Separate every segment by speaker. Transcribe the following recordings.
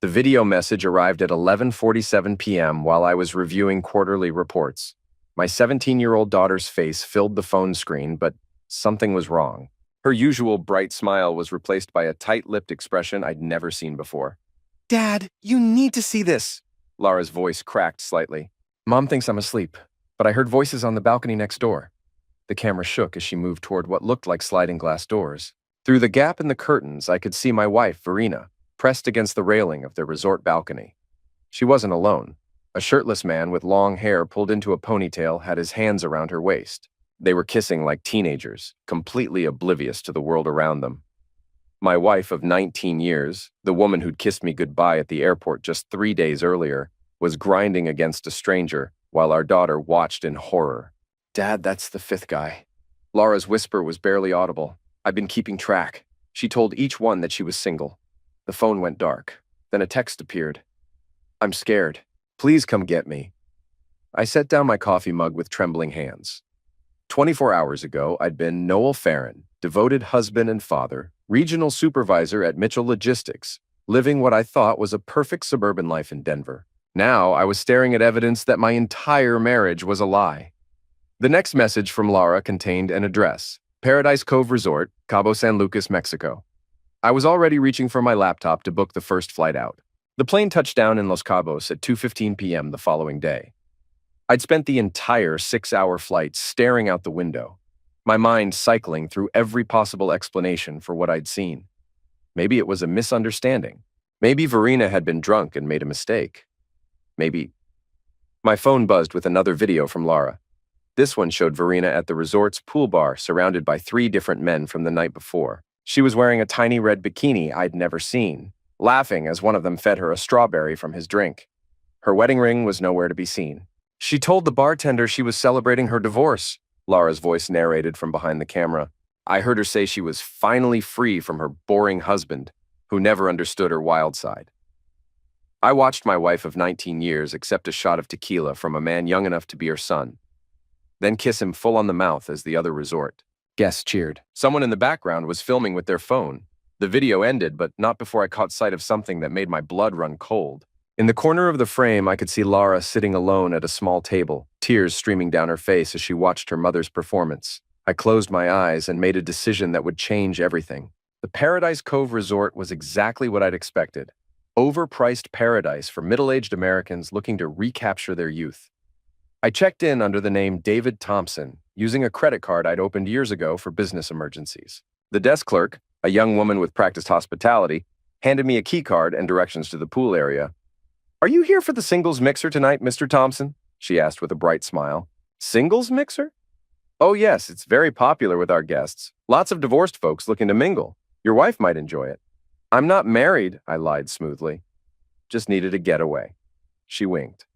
Speaker 1: The video message arrived at 11:47 p.m. while I was reviewing quarterly reports. My 17-year-old daughter's face filled the phone screen, but something was wrong. Her usual bright smile was replaced by a tight-lipped expression I'd never seen before. "Dad, you need to see this." Lara's voice cracked slightly. "Mom thinks I'm asleep, but I heard voices on the balcony next door." The camera shook as she moved toward what looked like sliding glass doors. Through the gap in the curtains, I could see my wife, Verena, pressed against the railing of their resort balcony. She wasn't alone. A shirtless man with long hair pulled into a ponytail had his hands around her waist. They were kissing like teenagers, completely oblivious to the world around them. My wife of 19 years, the woman who'd kissed me goodbye at the airport just 3 days earlier, was grinding against a stranger while our daughter watched in horror. "Dad, that's the fifth guy." Lara's whisper was barely audible. "I've been keeping track." She told each one that she was single. The phone went dark. Then a text appeared. "I'm scared. Please come get me." I set down my coffee mug with trembling hands. 24 hours ago, I'd been Noel Farron, devoted husband and father, regional supervisor at Mitchell Logistics, living what I thought was a perfect suburban life in Denver. Now I was staring at evidence that my entire marriage was a lie. The next message from Lara contained an address: Paradise Cove Resort, Cabo San Lucas, Mexico. I was already reaching for my laptop to book the first flight out. The plane touched down in Los Cabos at 2:15 p.m. the following day. I'd spent the entire 6-hour flight staring out the window, my mind cycling through every possible explanation for what I'd seen. Maybe it was a misunderstanding. Maybe Verena had been drunk and made a mistake. Maybe... My phone buzzed with another video from Lara. This one showed Verena at the resort's pool bar surrounded by 3 different men from the night before. She was wearing a tiny red bikini I'd never seen, laughing as one of them fed her a strawberry from his drink. Her wedding ring was nowhere to be seen. "She told the bartender she was celebrating her divorce," Lara's voice narrated from behind the camera. I heard her say she was finally free from her boring husband, who never understood her wild side. I watched my wife of 19 years accept a shot of tequila from a man young enough to be her son, then kiss him full on the mouth as the other resort. Guests cheered. Someone in the background was filming with their phone. The video ended, but not before I caught sight of something that made my blood run cold. In the corner of the frame, I could see Lara sitting alone at a small table, tears streaming down her face as she watched her mother's performance. I closed my eyes and made a decision that would change everything. The Paradise Cove Resort was exactly what I'd expected. Overpriced paradise for middle-aged Americans looking to recapture their youth. I checked in under the name David Thompson, using a credit card I'd opened years ago for business emergencies. The desk clerk, a young woman with practiced hospitality, handed me a key card and directions to the pool area. "Are you here for the singles mixer tonight, Mr. Thompson?" she asked with a bright smile. "Singles mixer?" "Oh yes, it's very popular with our guests. Lots of divorced folks looking to mingle. Your wife might enjoy it." "I'm not married," I lied smoothly. "Just needed a getaway." She winked.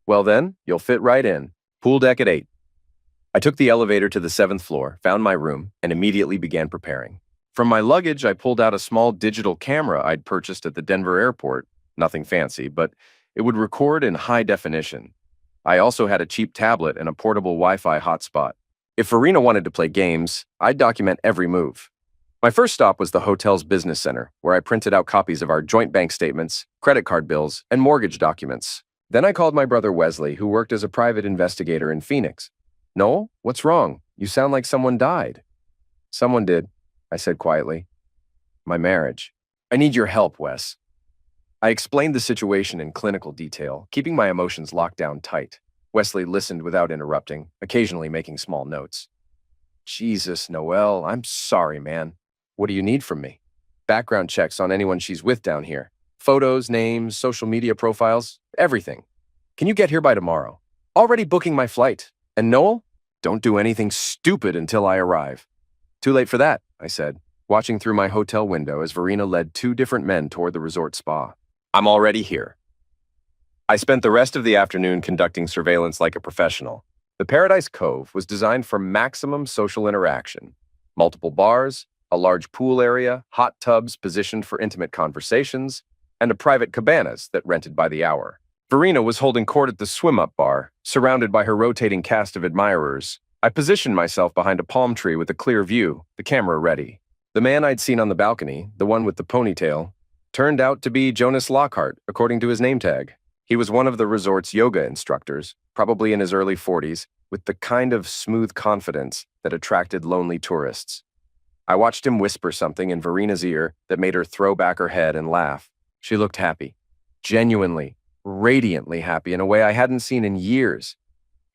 Speaker 1: "Well then, you'll fit right in. Pool deck at 8. I took the elevator to the 7th floor, found my room, and immediately began preparing. From my luggage, I pulled out a small digital camera I'd purchased at the Denver airport. Nothing fancy, but it would record in high definition. I also had a cheap tablet and a portable Wi-Fi hotspot. If Verena wanted to play games, I'd document every move. My first stop was the hotel's business center, where I printed out copies of our joint bank statements, credit card bills, and mortgage documents. Then I called my brother Wesley, who worked as a private investigator in Phoenix. "Noel, what's wrong? You sound like someone died." "Someone did," I said quietly. "My marriage. I need your help, Wes." I explained the situation in clinical detail, keeping my emotions locked down tight. Wesley listened without interrupting, occasionally making small notes. "Jesus, Noel, I'm sorry, man. What do you need from me?" "Background checks on anyone she's with down here. Photos, names, social media profiles, everything. Can you get here by tomorrow?" "Already booking my flight. And Noel, don't do anything stupid until I arrive." "Too late for that," I said, watching through my hotel window as Verena led 2 different men toward the resort spa. "I'm already here." I spent the rest of the afternoon conducting surveillance like a professional. The Paradise Cove was designed for maximum social interaction. Multiple bars, a large pool area, hot tubs positioned for intimate conversations, and a private cabanas that rented by the hour. Verena was holding court at the swim-up bar, surrounded by her rotating cast of admirers. I positioned myself behind a palm tree with a clear view, the camera ready. The man I'd seen on the balcony, the one with the ponytail, turned out to be Jonas Lockhart, according to his name tag. He was one of the resort's yoga instructors, probably in his early 40s, with the kind of smooth confidence that attracted lonely tourists. I watched him whisper something in Verina's ear that made her throw back her head and laugh. She looked happy. Genuinely, radiantly happy in a way I hadn't seen in years.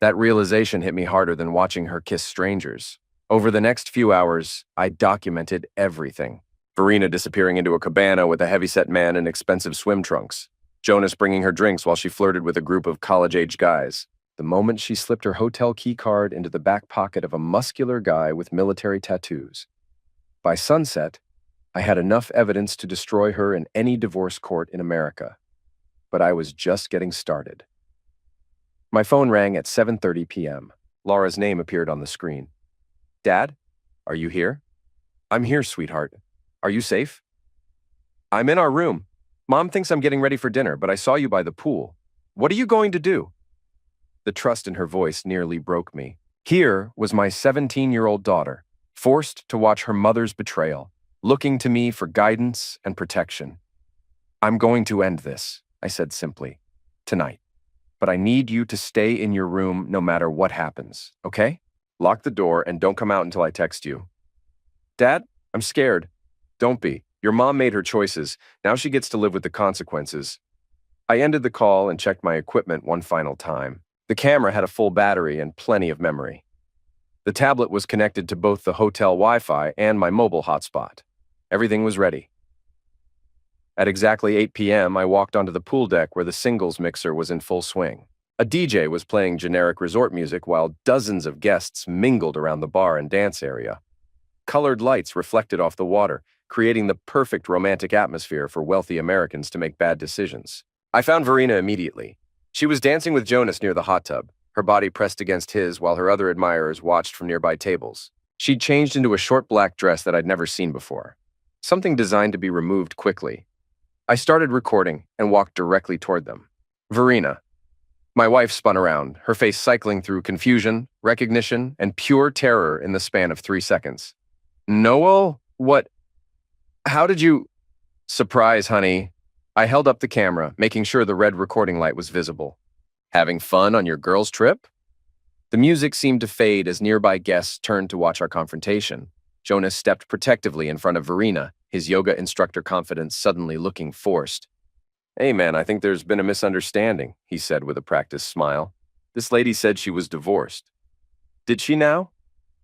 Speaker 1: That realization hit me harder than watching her kiss strangers. Over the next few hours, I documented everything. Verina disappearing into a cabana with a heavyset man in expensive swim trunks. Jonas bringing her drinks while she flirted with a group of college-age guys. The moment she slipped her hotel key card into the back pocket of a muscular guy with military tattoos. By sunset, I had enough evidence to destroy her in any divorce court in America. But I was just getting started. My phone rang at 7:30 p.m. Laura's name appeared on the screen. Dad, are you here? I'm here, sweetheart. Are you safe? I'm in our room. Mom thinks I'm getting ready for dinner, but I saw you by the pool. What are you going to do? The trust in her voice nearly broke me. Here was my 17-year-old daughter, forced to watch her mother's betrayal, looking to me for guidance and protection. I'm going to end this, I said simply, tonight. But I need you to stay in your room no matter what happens, okay? Lock the door and don't come out until I text you. Dad, I'm scared. Don't be. Your mom made her choices. Now she gets to live with the consequences. I ended the call and checked my equipment one final time. The camera had a full battery and plenty of memory. The tablet was connected to both the hotel Wi-Fi and my mobile hotspot. Everything was ready. At exactly 8 p.m., I walked onto the pool deck where the singles mixer was in full swing. A DJ was playing generic resort music while dozens of guests mingled around the bar and dance area. Colored lights reflected off the water, creating the perfect romantic atmosphere for wealthy Americans to make bad decisions. I found Verina immediately. She was dancing with Jonas near the hot tub, her body pressed against his while her other admirers watched from nearby tables. She'd changed into a short black dress that I'd never seen before, something designed to be removed quickly. I started recording and walked directly toward them. Verina. My wife spun around, her face cycling through confusion, recognition, and pure terror in the span of 3 seconds. Noel? What? How did you? Surprise, honey. I held up the camera, making sure the red recording light was visible. Having fun on your girls' trip? The music seemed to fade as nearby guests turned to watch our confrontation. Jonas stepped protectively in front of Verina, his yoga instructor confidence suddenly looking forced. Hey man, I think there's been a misunderstanding, he said with a practiced smile. This lady said she was divorced. Did she now?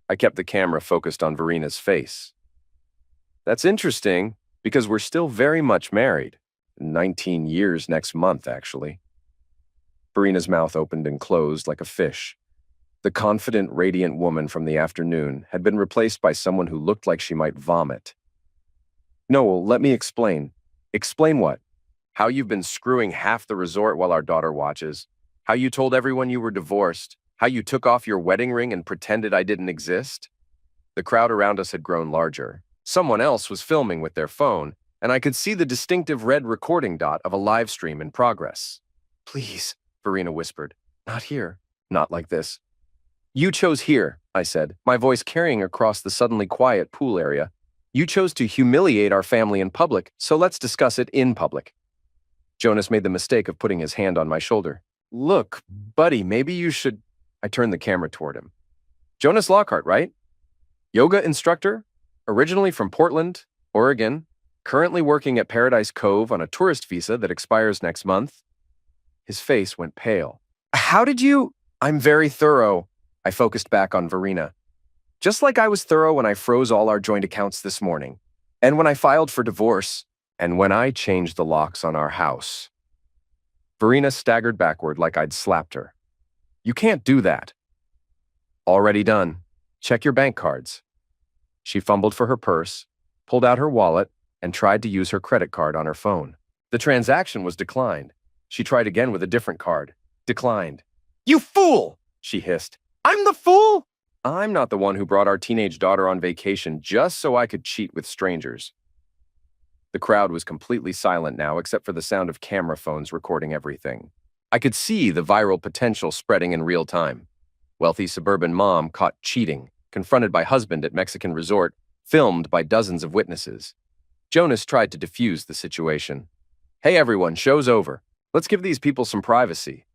Speaker 1: I kept the camera focused on Verina's face. That's interesting, because we're still very much married. 19 years next month, actually. Verina's mouth opened and closed like a fish. The confident, radiant woman from the afternoon had been replaced by someone who looked like she might vomit. Noel, let me explain. Explain what? How you've been screwing half the resort while our daughter watches. How you told everyone you were divorced. How you took off your wedding ring and pretended I didn't exist. The crowd around us had grown larger. Someone else was filming with their phone, and I could see the distinctive red recording dot of a live stream in progress. Please, Verina whispered. Not here. Not like this. You chose here, I said, my voice carrying across the suddenly quiet pool area. You chose to humiliate our family in public, so let's discuss it in public. Jonas made the mistake of putting his hand on my shoulder. Look, buddy, maybe you should... I turned the camera toward him. Jonas Lockhart, right? Yoga instructor? Originally from Portland, Oregon. Currently working at Paradise Cove on a tourist visa that expires next month. His face went pale. How did you... I'm very thorough. I focused back on Verina. Just like I was thorough when I froze all our joint accounts this morning. And when I filed for divorce. And when I changed the locks on our house. Verina staggered backward like I'd slapped her. You can't do that. Already done. Check your bank cards. She fumbled for her purse, pulled out her wallet, and tried to use her credit card on her phone. The transaction was declined. She tried again with a different card. Declined. You fool! She hissed. I'm the fool? I'm not the one who brought our teenage daughter on vacation just so I could cheat with strangers. The crowd was completely silent now except for the sound of camera phones recording everything. I could see the viral potential spreading in real time. Wealthy suburban mom caught cheating, confronted by husband at Mexican resort, filmed by dozens of witnesses. Jonas tried to defuse the situation. Hey everyone, show's over. Let's give these people some privacy.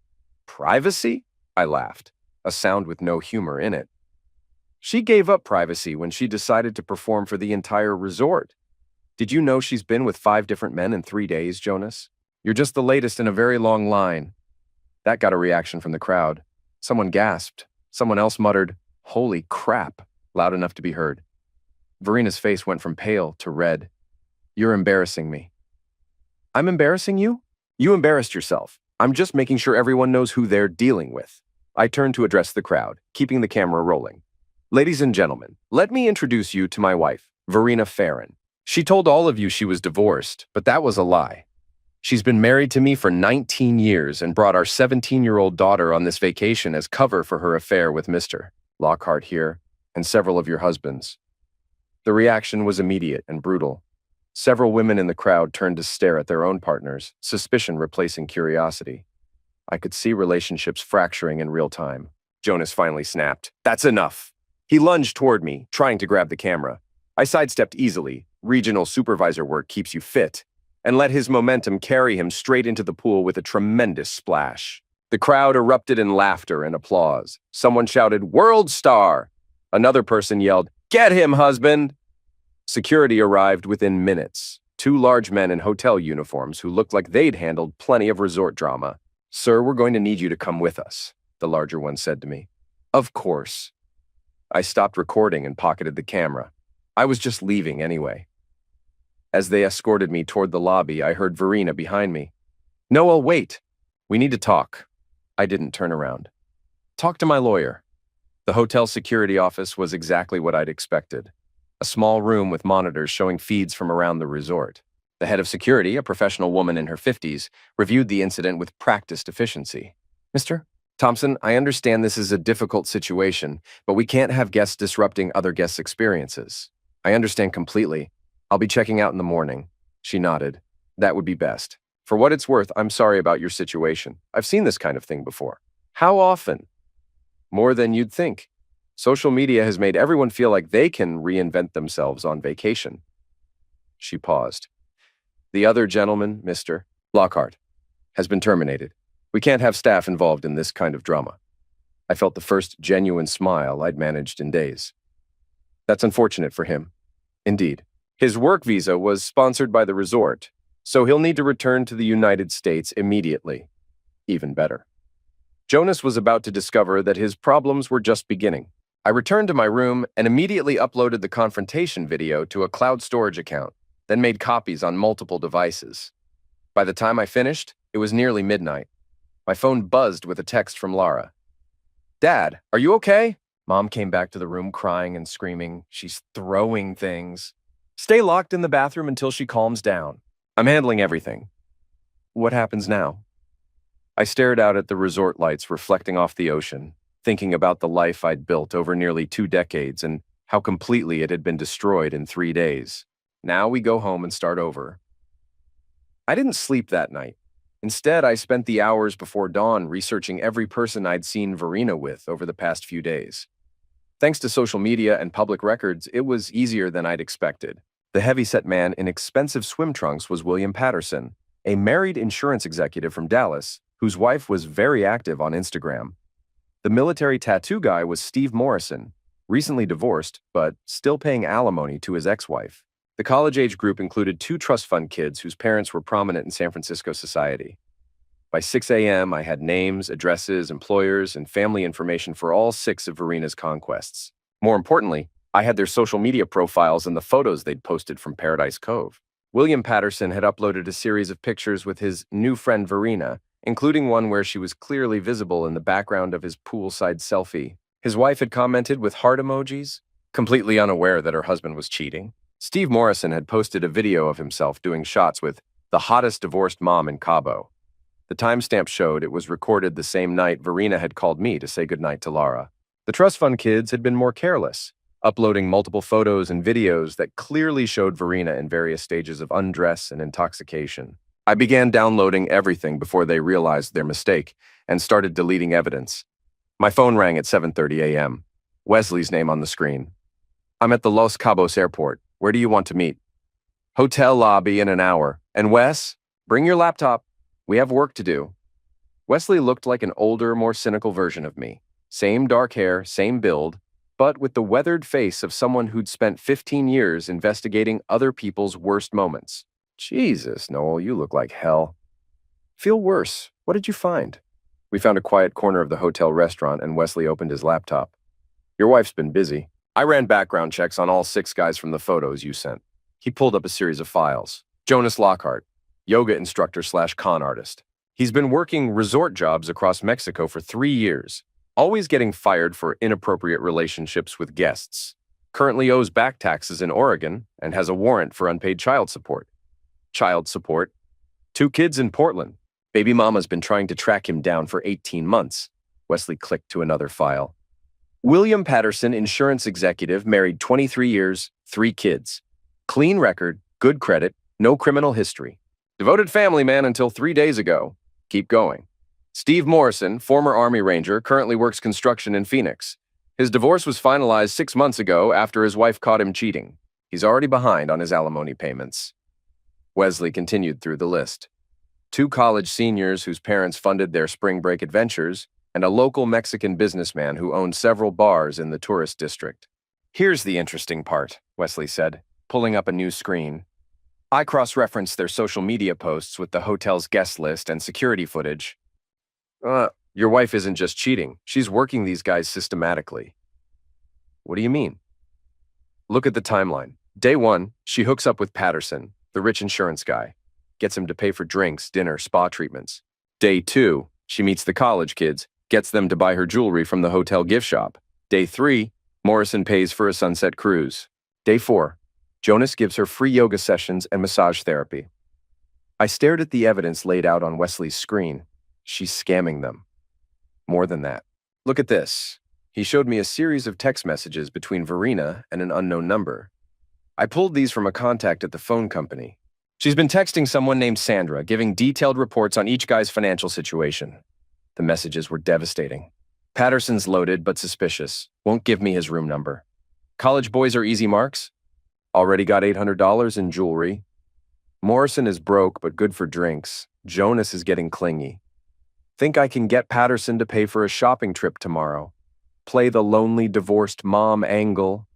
Speaker 1: Privacy? I laughed, a sound with no humor in it. She gave up privacy when she decided to perform for the entire resort. Did you know she's been with 5 different men in 3 days, Jonas? You're just the latest in a very long line. That got a reaction from the crowd. Someone gasped. Someone else muttered, "Holy crap," loud enough to be heard. Verina's face went from pale to red. You're embarrassing me. I'm embarrassing you? You embarrassed yourself. I'm just making sure everyone knows who they're dealing with. I turned to address the crowd, keeping the camera rolling. Ladies and gentlemen, let me introduce you to my wife, Verina Farron. She told all of you she was divorced, but that was a lie. She's been married to me for 19 years and brought our 17-year-old daughter on this vacation as cover for her affair with Mr. Lockhart here and several of your husbands. The reaction was immediate and brutal. Several women in the crowd turned to stare at their own partners, suspicion replacing curiosity. I could see relationships fracturing in real time. Jonas finally snapped. That's enough. He lunged toward me, trying to grab the camera. I sidestepped easily. Regional supervisor work keeps you fit, and let his momentum carry him straight into the pool with a tremendous splash. The crowd erupted in laughter and applause. Someone shouted, "World Star!" Another person yelled, "Get him, husband!" Security arrived within minutes. 2 large men in hotel uniforms who looked like they'd handled plenty of resort drama. "Sir, we're going to need you to come with us," the larger one said to me. Of course. I stopped recording and pocketed the camera. I was just leaving anyway. As they escorted me toward the lobby, I heard Verina behind me. "Noel, wait. We need to talk." I didn't turn around. "Talk to my lawyer." The hotel security office was exactly what I'd expected. A small room with monitors showing feeds from around the resort. The head of security, a professional woman in her 50s, reviewed the incident with practiced efficiency. "Mr. Thompson, I understand this is a difficult situation, but we can't have guests disrupting other guests' experiences. I understand completely. I'll be checking out in the morning." She nodded. "That would be best. For what it's worth, I'm sorry about your situation. I've seen this kind of thing before." "How often?" "More than you'd think. Social media has made everyone feel like they can reinvent themselves on vacation." She paused. "The other gentleman, Mr. Lockhart, has been terminated. We can't have staff involved in this kind of drama." I felt the first genuine smile I'd managed in days. "That's unfortunate for him. Indeed. His work visa was sponsored by the resort, so he'll need to return to the United States immediately. Even better." Jonas was about to discover that his problems were just beginning. I returned to my room and immediately uploaded the confrontation video to a cloud storage account, then made copies on multiple devices. By the time I finished, it was nearly midnight. My phone buzzed with a text from Lara. "Dad, are you okay?" Mom came back to the room crying and screaming. "She's throwing things. Stay locked in the bathroom until she calms down. I'm handling everything." "What happens now?" I stared out at the resort lights reflecting off the ocean, thinking about the life I'd built over nearly 2 decades and how completely it had been destroyed in 3 days. Now we go home and start over. I didn't sleep that night. Instead, I spent the hours before dawn researching every person I'd seen Verina with over the past few days. Thanks to social media and public records, it was easier than I'd expected. The heavyset man in expensive swim trunks was William Patterson, a married insurance executive from Dallas, whose wife was very active on Instagram. The military tattoo guy was Steve Morrison, recently divorced, but still paying alimony to his ex-wife. The college-age group included 2 trust fund kids whose parents were prominent in San Francisco society. By 6 a.m., I had names, addresses, employers, and family information for all 6 of Verina's conquests. More importantly, I had their social media profiles and the photos they'd posted from Paradise Cove. William Patterson had uploaded a series of pictures with his new friend Verina, including one where she was clearly visible in the background of his poolside selfie. His wife had commented with heart emojis, completely unaware that her husband was cheating. Steve Morrison had posted a video of himself doing shots with the hottest divorced mom in Cabo. The timestamp showed it was recorded the same night Verina had called me to say goodnight to Lara. The trust fund kids had been more careless, uploading multiple photos and videos that clearly showed Verina in various stages of undress and intoxication. I began downloading everything before they realized their mistake and started deleting evidence. My phone rang at 7:30 a.m. Wesley's name on the screen. "I'm at the Los Cabos airport. Where do you want to meet?" Hotel lobby in an hour. And Wes, bring your laptop. We have work to do. Wesley looked like an older, more cynical version of me. Same dark hair, same build, but with the weathered face of someone who'd spent 15 years investigating other people's worst moments. Jesus, Noel, you look like hell. Feel worse. What did you find? We found a quiet corner of the hotel restaurant and Wesley opened his laptop. Your wife's been busy. I ran background checks on all 6 guys from the photos you sent. He pulled up a series of files. Jonas Lockhart, yoga instructor / con artist. He's been working resort jobs across Mexico for 3 years, always getting fired for inappropriate relationships with guests. Currently owes back taxes in Oregon and has a warrant for unpaid child support. Child support. 2 kids in Portland. Baby mama's been trying to track him down for 18 months. Wesley clicked to another file. William Patterson, insurance executive, married 23 years, 3 kids. Clean record, good credit, no criminal history. Devoted family man until 3 days ago. Keep going. Steve Morrison, former Army Ranger, currently works construction in Phoenix. His divorce was finalized 6 months ago after his wife caught him cheating. He's already behind on his alimony payments. Wesley continued through the list. 2 college seniors whose parents funded their spring break adventures, and a local Mexican businessman who owned several bars in the tourist district. Here's the interesting part, Wesley said, pulling up a new screen. I cross-referenced their social media posts with the hotel's guest list and security footage. Your wife isn't just cheating. She's working these guys systematically. What do you mean? Look at the timeline. Day 1, she hooks up with Patterson, the rich insurance guy. Gets him to pay for drinks, dinner, spa treatments. Day 2, she meets the college kids, gets them to buy her jewelry from the hotel gift shop. Day 3, Morrison pays for a sunset cruise. Day 4, Jonas gives her free yoga sessions and massage therapy. I stared at the evidence laid out on Wesley's screen. She's scamming them. More than that. Look at this. He showed me a series of text messages between Verena and an unknown number. I pulled these from a contact at the phone company. She's been texting someone named Sandra, giving detailed reports on each guy's financial situation. The messages were devastating. Patterson's loaded but suspicious. Won't give me his room number. College boys are easy marks. Already got $800 in jewelry. Morrison is broke but good for drinks. Jonas is getting clingy. Think I can get Patterson to pay for a shopping trip tomorrow. Play the lonely divorced mom angle.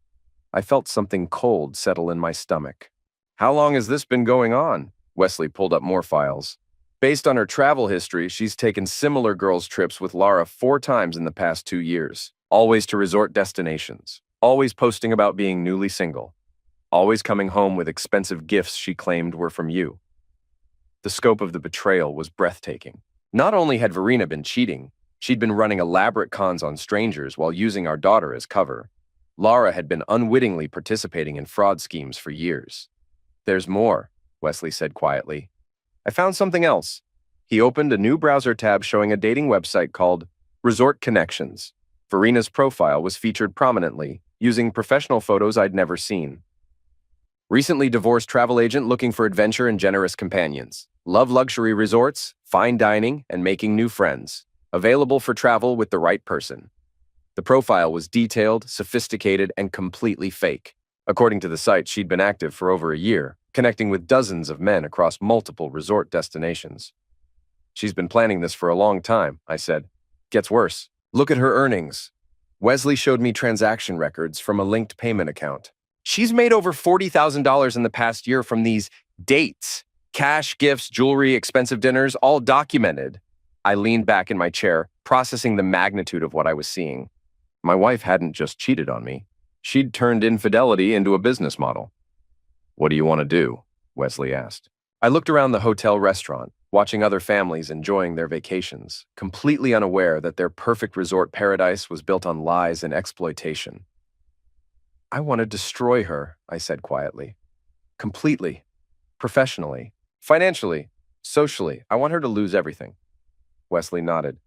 Speaker 1: I felt something cold settle in my stomach. How long has this been going on? Wesley pulled up more files. Based on her travel history, she's taken similar girls' trips with Lara 4 times in the past 2 years. Always to resort destinations. Always posting about being newly single. Always coming home with expensive gifts she claimed were from you. The scope of the betrayal was breathtaking. Not only had Verena been cheating, she'd been running elaborate cons on strangers while using our daughter as cover. Lara had been unwittingly participating in fraud schemes for years. There's more, Wesley said quietly. I found something else. He opened a new browser tab showing a dating website called Resort Connections. Verena's profile was featured prominently, using professional photos I'd never seen. Recently divorced travel agent looking for adventure and generous companions. Love luxury resorts, fine dining, and making new friends. Available for travel with the right person. The profile was detailed, sophisticated, and completely fake. According to the site, she'd been active for over a year, connecting with dozens of men across multiple resort destinations. She's been planning this for a long time, I said. Gets worse. Look at her earnings. Wesley showed me transaction records from a linked payment account. She's made over $40,000 in the past year from these dates. Cash, gifts, jewelry, expensive dinners, all documented. I leaned back in my chair, processing the magnitude of what I was seeing. My wife hadn't just cheated on me. She'd turned infidelity into a business model. What do you want to do? Wesley asked. I looked around the hotel restaurant, watching other families enjoying their vacations, completely unaware that their perfect resort paradise was built on lies and exploitation. I want to destroy her, I said quietly. Completely. Professionally. Financially. Socially. I want her to lose everything. Wesley nodded.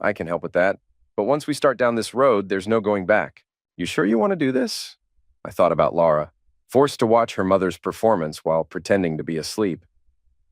Speaker 1: I can help with that. But once we start down this road, there's no going back. You sure you want to do this? I thought about Lara, forced to watch her mother's performance while pretending to be asleep.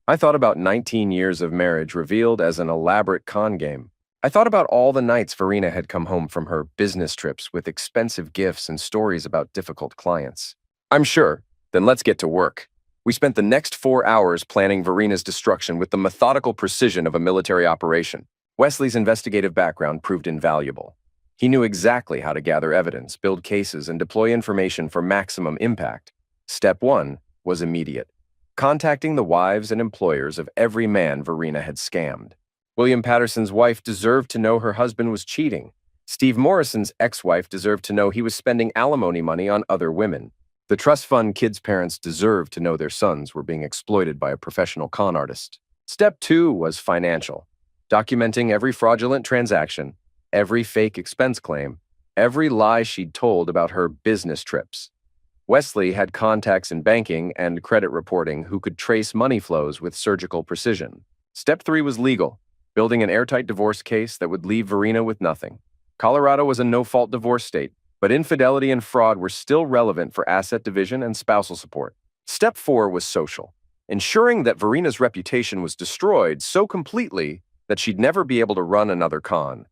Speaker 1: I thought about 19 years of marriage revealed as an elaborate con game. I thought about all the nights Verena had come home from her business trips with expensive gifts and stories about difficult clients. I'm sure. Then let's get to work. We spent the next 4 hours planning Verina's destruction with the methodical precision of a military operation. Wesley's investigative background proved invaluable. He knew exactly how to gather evidence, build cases, and deploy information for maximum impact. Step 1 was immediate: contacting the wives and employers of every man Verina had scammed. William Patterson's wife deserved to know her husband was cheating. Steve Morrison's ex-wife deserved to know he was spending alimony money on other women. The trust fund kids' parents deserved to know their sons were being exploited by a professional con artist. Step 2 was financial: documenting every fraudulent transaction, every fake expense claim, every lie she'd told about her business trips. Wesley had contacts in banking and credit reporting who could trace money flows with surgical precision. Step 3 was legal: building an airtight divorce case that would leave Verina with nothing. Colorado was a no-fault divorce state, but infidelity and fraud were still relevant for asset division and spousal support. Step 4 was social: ensuring that Verina's reputation was destroyed so completely that she'd never be able to run another con.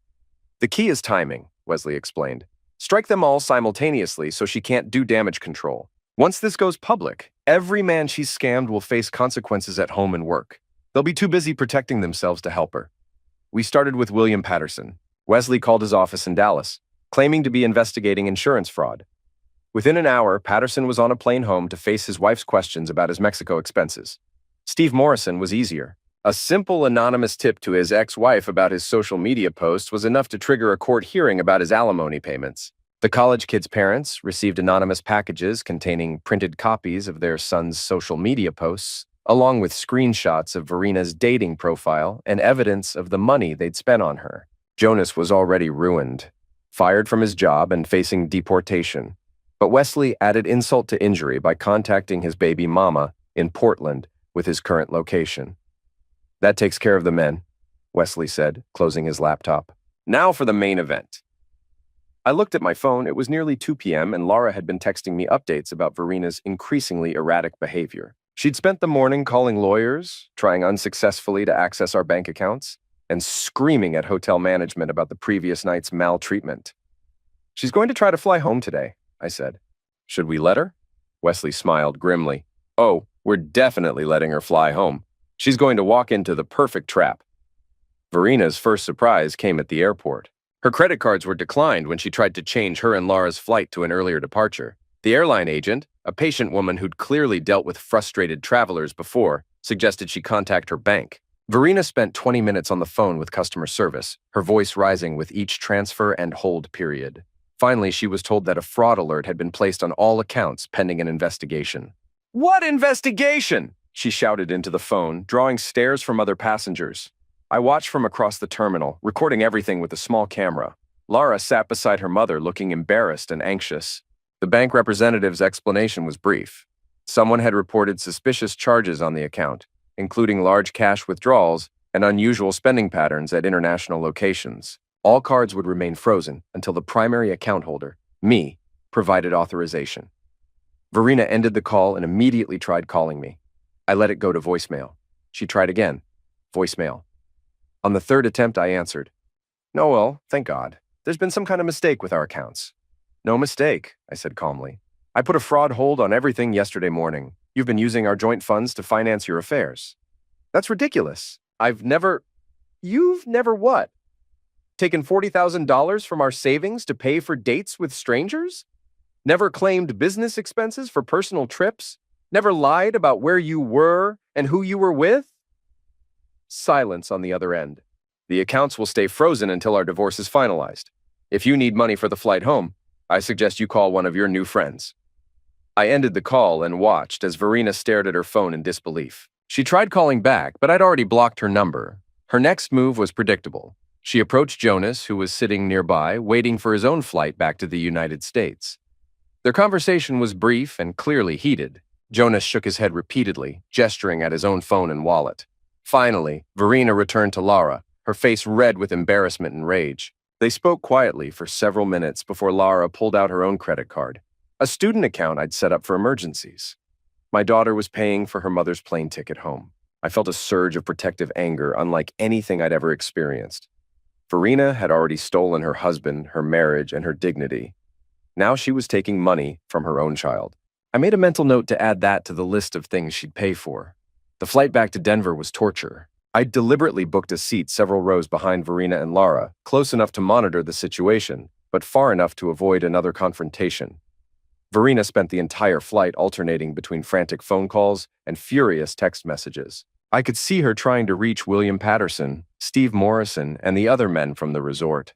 Speaker 1: The key is timing, Wesley explained. Strike them all simultaneously so she can't do damage control. Once this goes public, every man she's scammed will face consequences at home and work. They'll be too busy protecting themselves to help her. We started with William Patterson. Wesley called his office in Dallas, claiming to be investigating insurance fraud. Within an hour, Patterson was on a plane home to face his wife's questions about his Mexico expenses. Steve Morrison was easier. A simple anonymous tip to his ex-wife about his social media posts was enough to trigger a court hearing about his alimony payments. The college kids' parents received anonymous packages containing printed copies of their son's social media posts, along with screenshots of Verina's dating profile and evidence of the money they'd spent on her. Jonas was already ruined, fired from his job and facing deportation. But Wesley added insult to injury by contacting his baby mama in Portland with his current location. "That takes care of the men," Wesley said, closing his laptop. "Now for the main event." I looked at my phone. It was nearly 2 p.m., and Laura had been texting me updates about Verina's increasingly erratic behavior. She'd spent the morning calling lawyers, trying unsuccessfully to access our bank accounts, and screaming at hotel management about the previous night's maltreatment. "She's going to try to fly home today," I said. "Should we let her?" Wesley smiled grimly. "Oh, we're definitely letting her fly home. She's going to walk into the perfect trap." Verina's first surprise came at the airport. Her credit cards were declined when she tried to change her and Laura's flight to an earlier departure. The airline agent, a patient woman who'd clearly dealt with frustrated travelers before, suggested she contact her bank. Verina spent 20 minutes on the phone with customer service, her voice rising with each transfer and hold period. Finally, she was told that a fraud alert had been placed on all accounts pending an investigation. "What investigation?" she shouted into the phone, drawing stares from other passengers. I watched from across the terminal, recording everything with a small camera. Laura sat beside her mother, looking embarrassed and anxious. The bank representative's explanation was brief. Someone had reported suspicious charges on the account, including large cash withdrawals and unusual spending patterns at international locations. All cards would remain frozen until the primary account holder, me, provided authorization. Verina ended the call and immediately tried calling me. I let it go to voicemail. She tried again. Voicemail. On the third attempt, I answered. "No, well, thank God. There's been some kind of mistake with our accounts." "No mistake," I said calmly. "I put a fraud hold on everything yesterday morning. You've been using our joint funds to finance your affairs." "That's ridiculous. You've never what? Taken $40,000 from our savings to pay for dates with strangers? Never claimed business expenses for personal trips? Never lied about where you were and who you were with?" Silence on the other end. "The accounts will stay frozen until our divorce is finalized. If you need money for the flight home, I suggest you call one of your new friends." I ended the call and watched as Verina stared at her phone in disbelief. She tried calling back, but I'd already blocked her number. Her next move was predictable. She approached Jonas, who was sitting nearby, waiting for his own flight back to the United States. Their conversation was brief and clearly heated. Jonas shook his head repeatedly, gesturing at his own phone and wallet. Finally, Verina returned to Laura, her face red with embarrassment and rage. They spoke quietly for several minutes before Laura pulled out her own credit card, a student account I'd set up for emergencies. My daughter was paying for her mother's plane ticket home. I felt a surge of protective anger unlike anything I'd ever experienced. Verina had already stolen her husband, her marriage, and her dignity. Now she was taking money from her own child. I made a mental note to add that to the list of things she'd pay for. The flight back to Denver was torture. I deliberately booked a seat several rows behind Verena and Lara, close enough to monitor the situation, but far enough to avoid another confrontation. Verena spent the entire flight alternating between frantic phone calls and furious text messages. I could see her trying to reach William Patterson, Steve Morrison, and the other men from the resort.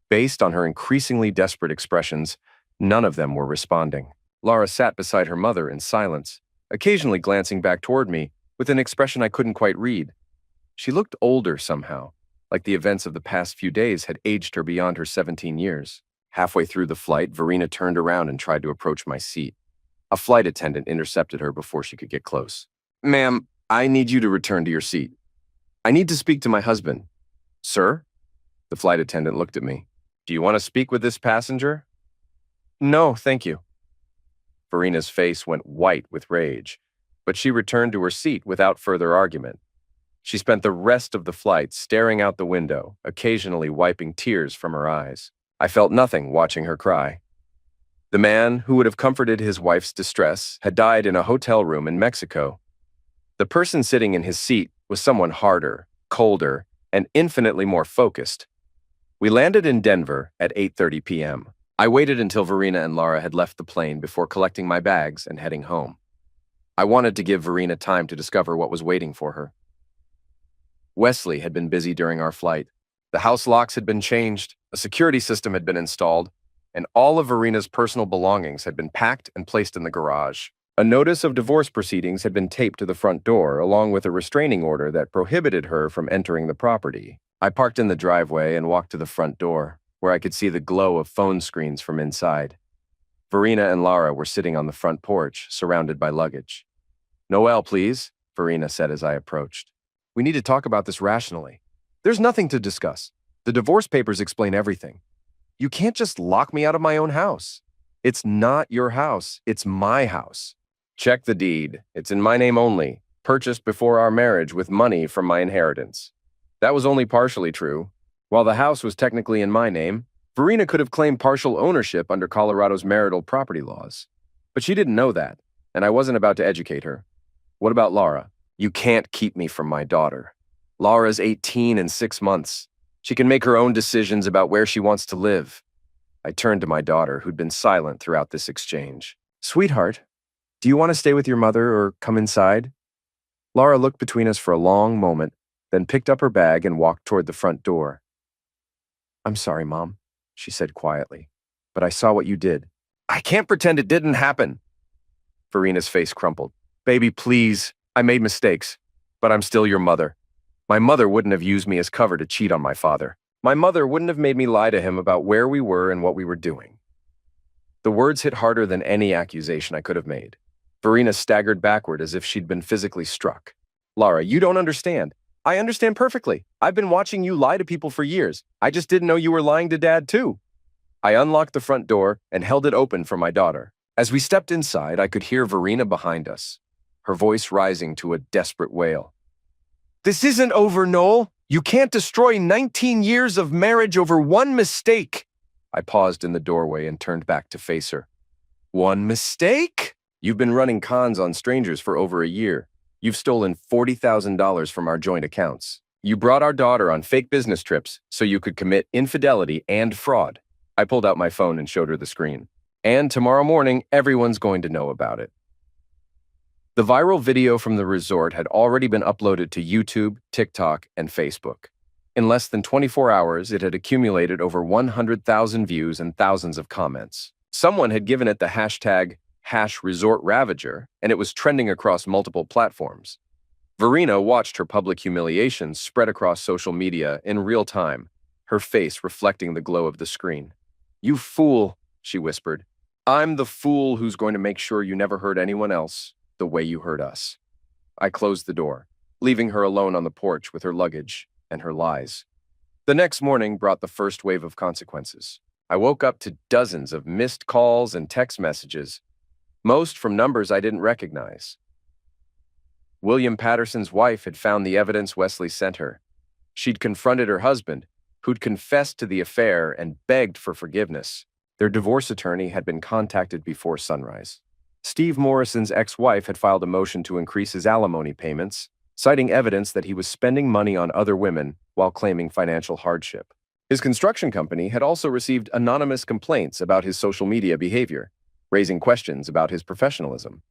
Speaker 1: Based on her increasingly desperate expressions, none of them were responding. Lara sat beside her mother in silence, occasionally glancing back toward me with an expression I couldn't quite read. She looked older somehow, like the events of the past few days had aged her beyond her 17 years. Halfway through the flight, Verena turned around and tried to approach my seat. A flight attendant intercepted her before she could get close. "Ma'am, I need you to return to your seat. I need to speak to my husband." "Sir?" The flight attendant looked at me. "Do you want to speak with this passenger?" "No, thank you." Verena's face went white with rage, but she returned to her seat without further argument. She spent the rest of the flight staring out the window, occasionally wiping tears from her eyes. I felt nothing watching her cry. The man who would have comforted his wife's distress had died in a hotel room in Mexico. The person sitting in his seat was someone harder, colder, and infinitely more focused. We landed in Denver at 8:30 p.m. I waited until Verena and Lara had left the plane before collecting my bags and heading home. I wanted to give Verena time to discover what was waiting for her. Wesley had been busy during our flight. The house locks had been changed, a security system had been installed, and all of Verena's personal belongings had been packed and placed in the garage. A notice of divorce proceedings had been taped to the front door, along with a restraining order that prohibited her from entering the property. I parked in the driveway and walked to the front door, where I could see the glow of phone screens from inside. Verena and Lara were sitting on the front porch, surrounded by luggage. "Noelle, please," Verena said as I approached. "We need to talk about this rationally. There's nothing to discuss. The divorce papers explain everything. You can't just lock me out of my own house. It's not your house, it's my house. Check the deed. It's in my name only, purchased before our marriage with money from my inheritance." That was only partially true. While the house was technically in my name, Verena could have claimed partial ownership under Colorado's marital property laws. But she didn't know that, and I wasn't about to educate her. "What about Lara?" "You can't keep me from my daughter. Lara's 18 in 6 months. She can make her own decisions about where she wants to live." I turned to my daughter, who'd been silent throughout this exchange. "Sweetheart, do you want to stay with your mother or come inside?" Lara looked between us for a long moment, then picked up her bag and walked toward the front door. "I'm sorry, Mom," she said quietly, "but I saw what you did." "I can't pretend it didn't happen." Verena's face crumpled. "Baby, please. I made mistakes, but I'm still your mother. My mother wouldn't have used me as cover to cheat on my father. My mother wouldn't have made me lie to him about where we were and what we were doing." The words hit harder than any accusation I could have made. Verena staggered backward as if she'd been physically struck. "Lara, you don't understand. I understand perfectly. I've been watching you lie to people for years. I just didn't know you were lying to Dad, too." I unlocked the front door and held it open for my daughter. As we stepped inside, I could hear Verena behind us, her voice rising to a desperate wail. "This isn't over, Noel. You can't destroy 19 years of marriage over one mistake." I paused in the doorway and turned back to face her. "One mistake? You've been running cons on strangers for over a year. You've stolen $40,000 from our joint accounts. You brought our daughter on fake business trips so you could commit infidelity and fraud." I pulled out my phone and showed her the screen. "And tomorrow morning, everyone's going to know about it." The viral video from the resort had already been uploaded to YouTube, TikTok, and Facebook. In less than 24 hours, it had accumulated over 100,000 views and thousands of comments. Someone had given it the hashtag #ResortRavager, and it was trending across multiple platforms. Verena watched her public humiliation spread across social media in real time, her face reflecting the glow of the screen. "You fool," she whispered. "I'm the fool who's going to make sure you never hurt anyone else the way you hurt us." I closed the door, leaving her alone on the porch with her luggage and her lies. The next morning brought the first wave of consequences. I woke up to dozens of missed calls and text messages, most from numbers I didn't recognize. William Patterson's wife had found the evidence Wesley sent her. She'd confronted her husband, who'd confessed to the affair and begged for forgiveness. Their divorce attorney had been contacted before sunrise. Steve Morrison's ex-wife had filed a motion to increase his alimony payments, citing evidence that he was spending money on other women while claiming financial hardship. His construction company had also received anonymous complaints about his social media behavior, raising questions about his professionalism.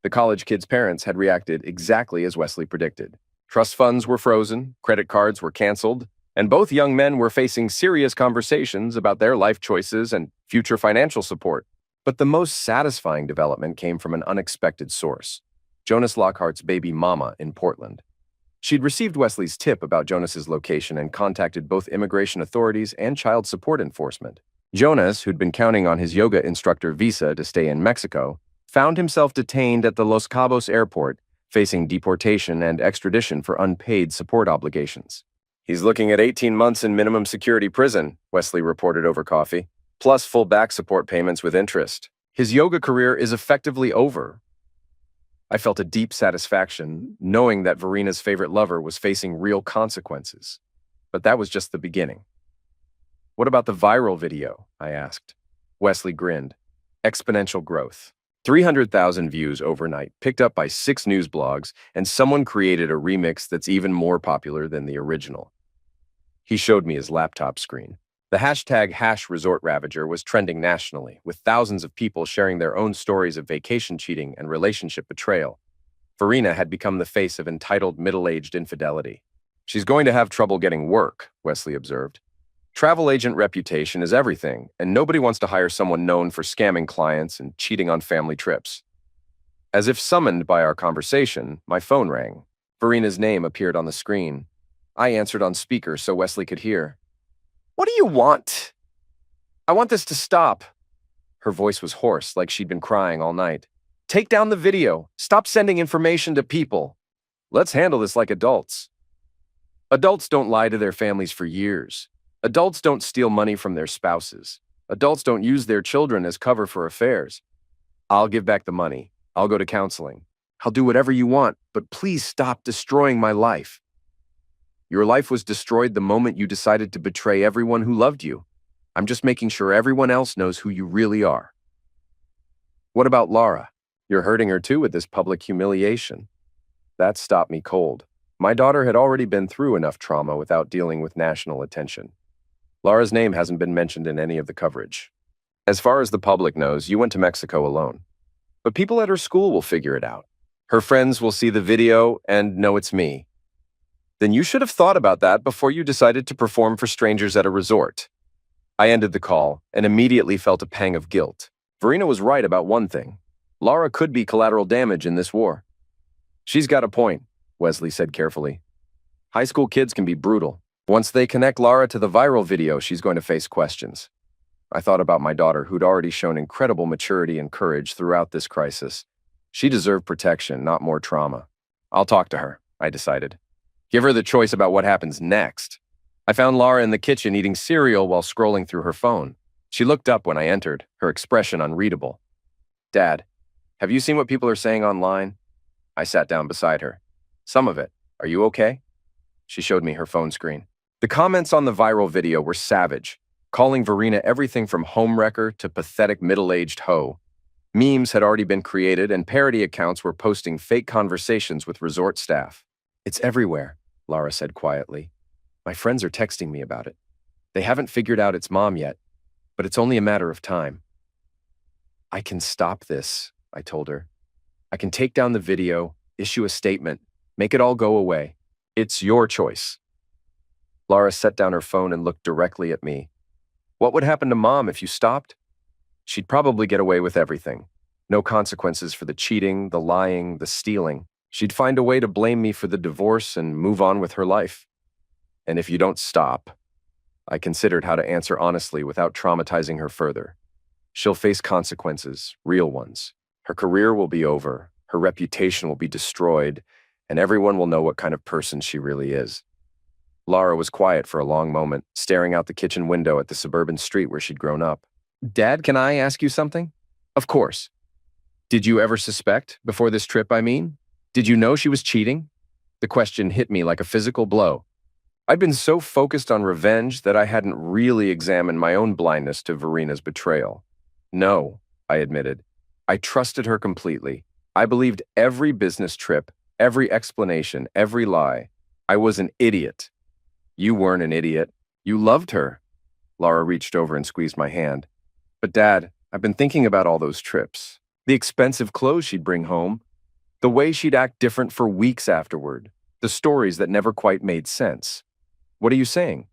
Speaker 1: The college kid's parents had reacted exactly as Wesley predicted. Trust funds were frozen, credit cards were canceled, and both young men were facing serious conversations about their life choices and future financial support. But the most satisfying development came from an unexpected source: Jonas Lockhart's baby mama in Portland. She'd received Wesley's tip about Jonas's location and contacted both immigration authorities and child support enforcement. Jonas, who'd been counting on his yoga instructor visa to stay in Mexico, found himself detained at the Los Cabos airport, facing deportation and extradition for unpaid support obligations. "He's looking at 18 months in minimum security prison," Wesley reported over coffee, "plus full back support payments with interest. His yoga career is effectively over." I felt a deep satisfaction knowing that Verina's favorite lover was facing real consequences. But that was just the beginning. "What about the viral video?" I asked. Wesley grinned. "Exponential growth. 300,000 views overnight, picked up by 6 news blogs, and someone created a remix that's even more popular than the original." He showed me his laptop screen. The hashtag #ResortRavager was trending nationally, with thousands of people sharing their own stories of vacation cheating and relationship betrayal. Verina had become the face of entitled middle-aged infidelity. "She's going to have trouble getting work," Wesley observed. "Travel agent reputation is everything, and nobody wants to hire someone known for scamming clients and cheating on family trips." As if summoned by our conversation, my phone rang. Verina's name appeared on the screen. I answered on speaker so Wesley could hear. "What do you want?" "I want this to stop." Her voice was hoarse, like she'd been crying all night. "Take down the video. Stop sending information to people. Let's handle this like adults." Adults don't lie to their families for years. Adults don't steal money from their spouses. Adults don't use their children as cover for affairs. "I'll give back the money. I'll go to counseling. I'll do whatever you want, but please stop destroying my life." "Your life was destroyed the moment you decided to betray everyone who loved you. I'm just making sure everyone else knows who you really are." "What about Laura? You're hurting her too with this public humiliation." That stopped me cold. My daughter had already been through enough trauma without dealing with national attention. "Laura's name hasn't been mentioned in any of the coverage. As far as the public knows, you went to Mexico alone. But people at her school will figure it out. Her friends will see the video and know it's me. Then you should have thought about that before you decided to perform for strangers at a resort." I ended the call and immediately felt a pang of guilt. Verina was right about one thing. Laura could be collateral damage in this war. "She's got a point," Wesley said carefully. "High school kids can be brutal. Once they connect Laura to the viral video, she's going to face questions." I thought about my daughter, who'd already shown incredible maturity and courage throughout this crisis. She deserved protection, not more trauma. "I'll talk to her," I decided. "Give her the choice about what happens next." I found Laura in the kitchen eating cereal while scrolling through her phone. She looked up when I entered, her expression unreadable. "Dad, have you seen what people are saying online?" I sat down beside her. "Some of it. Are you okay?" She showed me her phone screen. The comments on the viral video were savage, calling Verina everything from homewrecker to pathetic middle-aged hoe. Memes had already been created, and parody accounts were posting fake conversations with resort staff. "It's everywhere," Laura said quietly. "My friends are texting me about it. They haven't figured out its mom yet, but it's only a matter of time." "I can stop this," I told her. "I can take down the video, issue a statement, make it all go away. It's your choice." Laura set down her phone and looked directly at me. "What would happen to Mom if you stopped?" "She'd probably get away with everything. No consequences for the cheating, the lying, the stealing. She'd find a way to blame me for the divorce and move on with her life. And if you don't stop," I considered how to answer honestly without traumatizing her further. "She'll face consequences, real ones. Her career will be over, her reputation will be destroyed, and everyone will know what kind of person she really is." Laura was quiet for a long moment, staring out the kitchen window at the suburban street where she'd grown up. "Dad, can I ask you something?" "Of course." "Did you ever suspect, before this trip, I mean? Did you know she was cheating?" The question hit me like a physical blow. I'd been so focused on revenge that I hadn't really examined my own blindness to Verina's betrayal. "No," I admitted. I trusted her completely. I believed every business trip, every explanation, every lie. I was an idiot. You weren't an idiot. You loved her. Laura reached over and squeezed my hand. But Dad, I've been thinking about all those trips. The expensive clothes she'd bring home. The way she'd act different for weeks afterward. The stories that never quite made sense. What are you saying?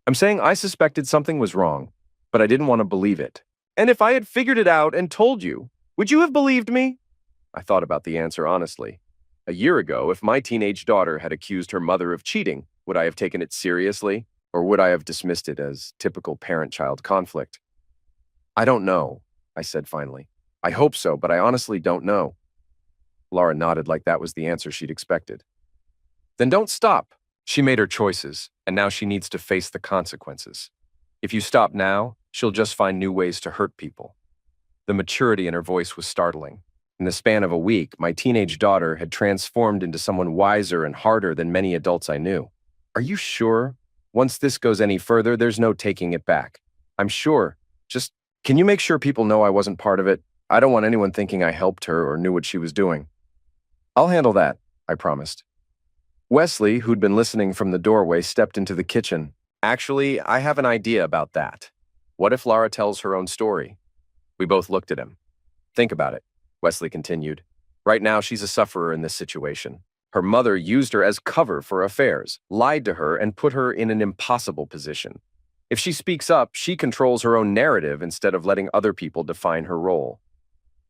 Speaker 1: I'm saying I suspected something was wrong, but I didn't want to believe it. And if I had figured it out and told you, would you have believed me? I thought about the answer honestly. A year ago, if my teenage daughter had accused her mother of cheating, would I have taken it seriously, or would I have dismissed it as typical parent-child conflict? I don't know, I said finally. I hope so, but I honestly don't know. Laura nodded like that was the answer she'd expected. Then don't stop. She made her choices, and now she needs to face the consequences. If you stop now, she'll just find new ways to hurt people. The maturity in her voice was startling. In the span of a week, my teenage daughter had transformed into someone wiser and harder than many adults I knew. Are you sure? Once this goes any further, there's no taking it back. I'm sure. Just, can you make sure people know I wasn't part of it? I don't want anyone thinking I helped her or knew what she was doing. I'll handle that, I promised. Wesley, who'd been listening from the doorway, stepped into the kitchen. Actually, I have an idea about that. What if Laura tells her own story? We both looked at him. Think about it, Wesley continued. Right now, she's a sufferer in this situation. Her mother used her as cover for affairs, lied to her, and put her in an impossible position. If she speaks up, she controls her own narrative instead of letting other people define her role.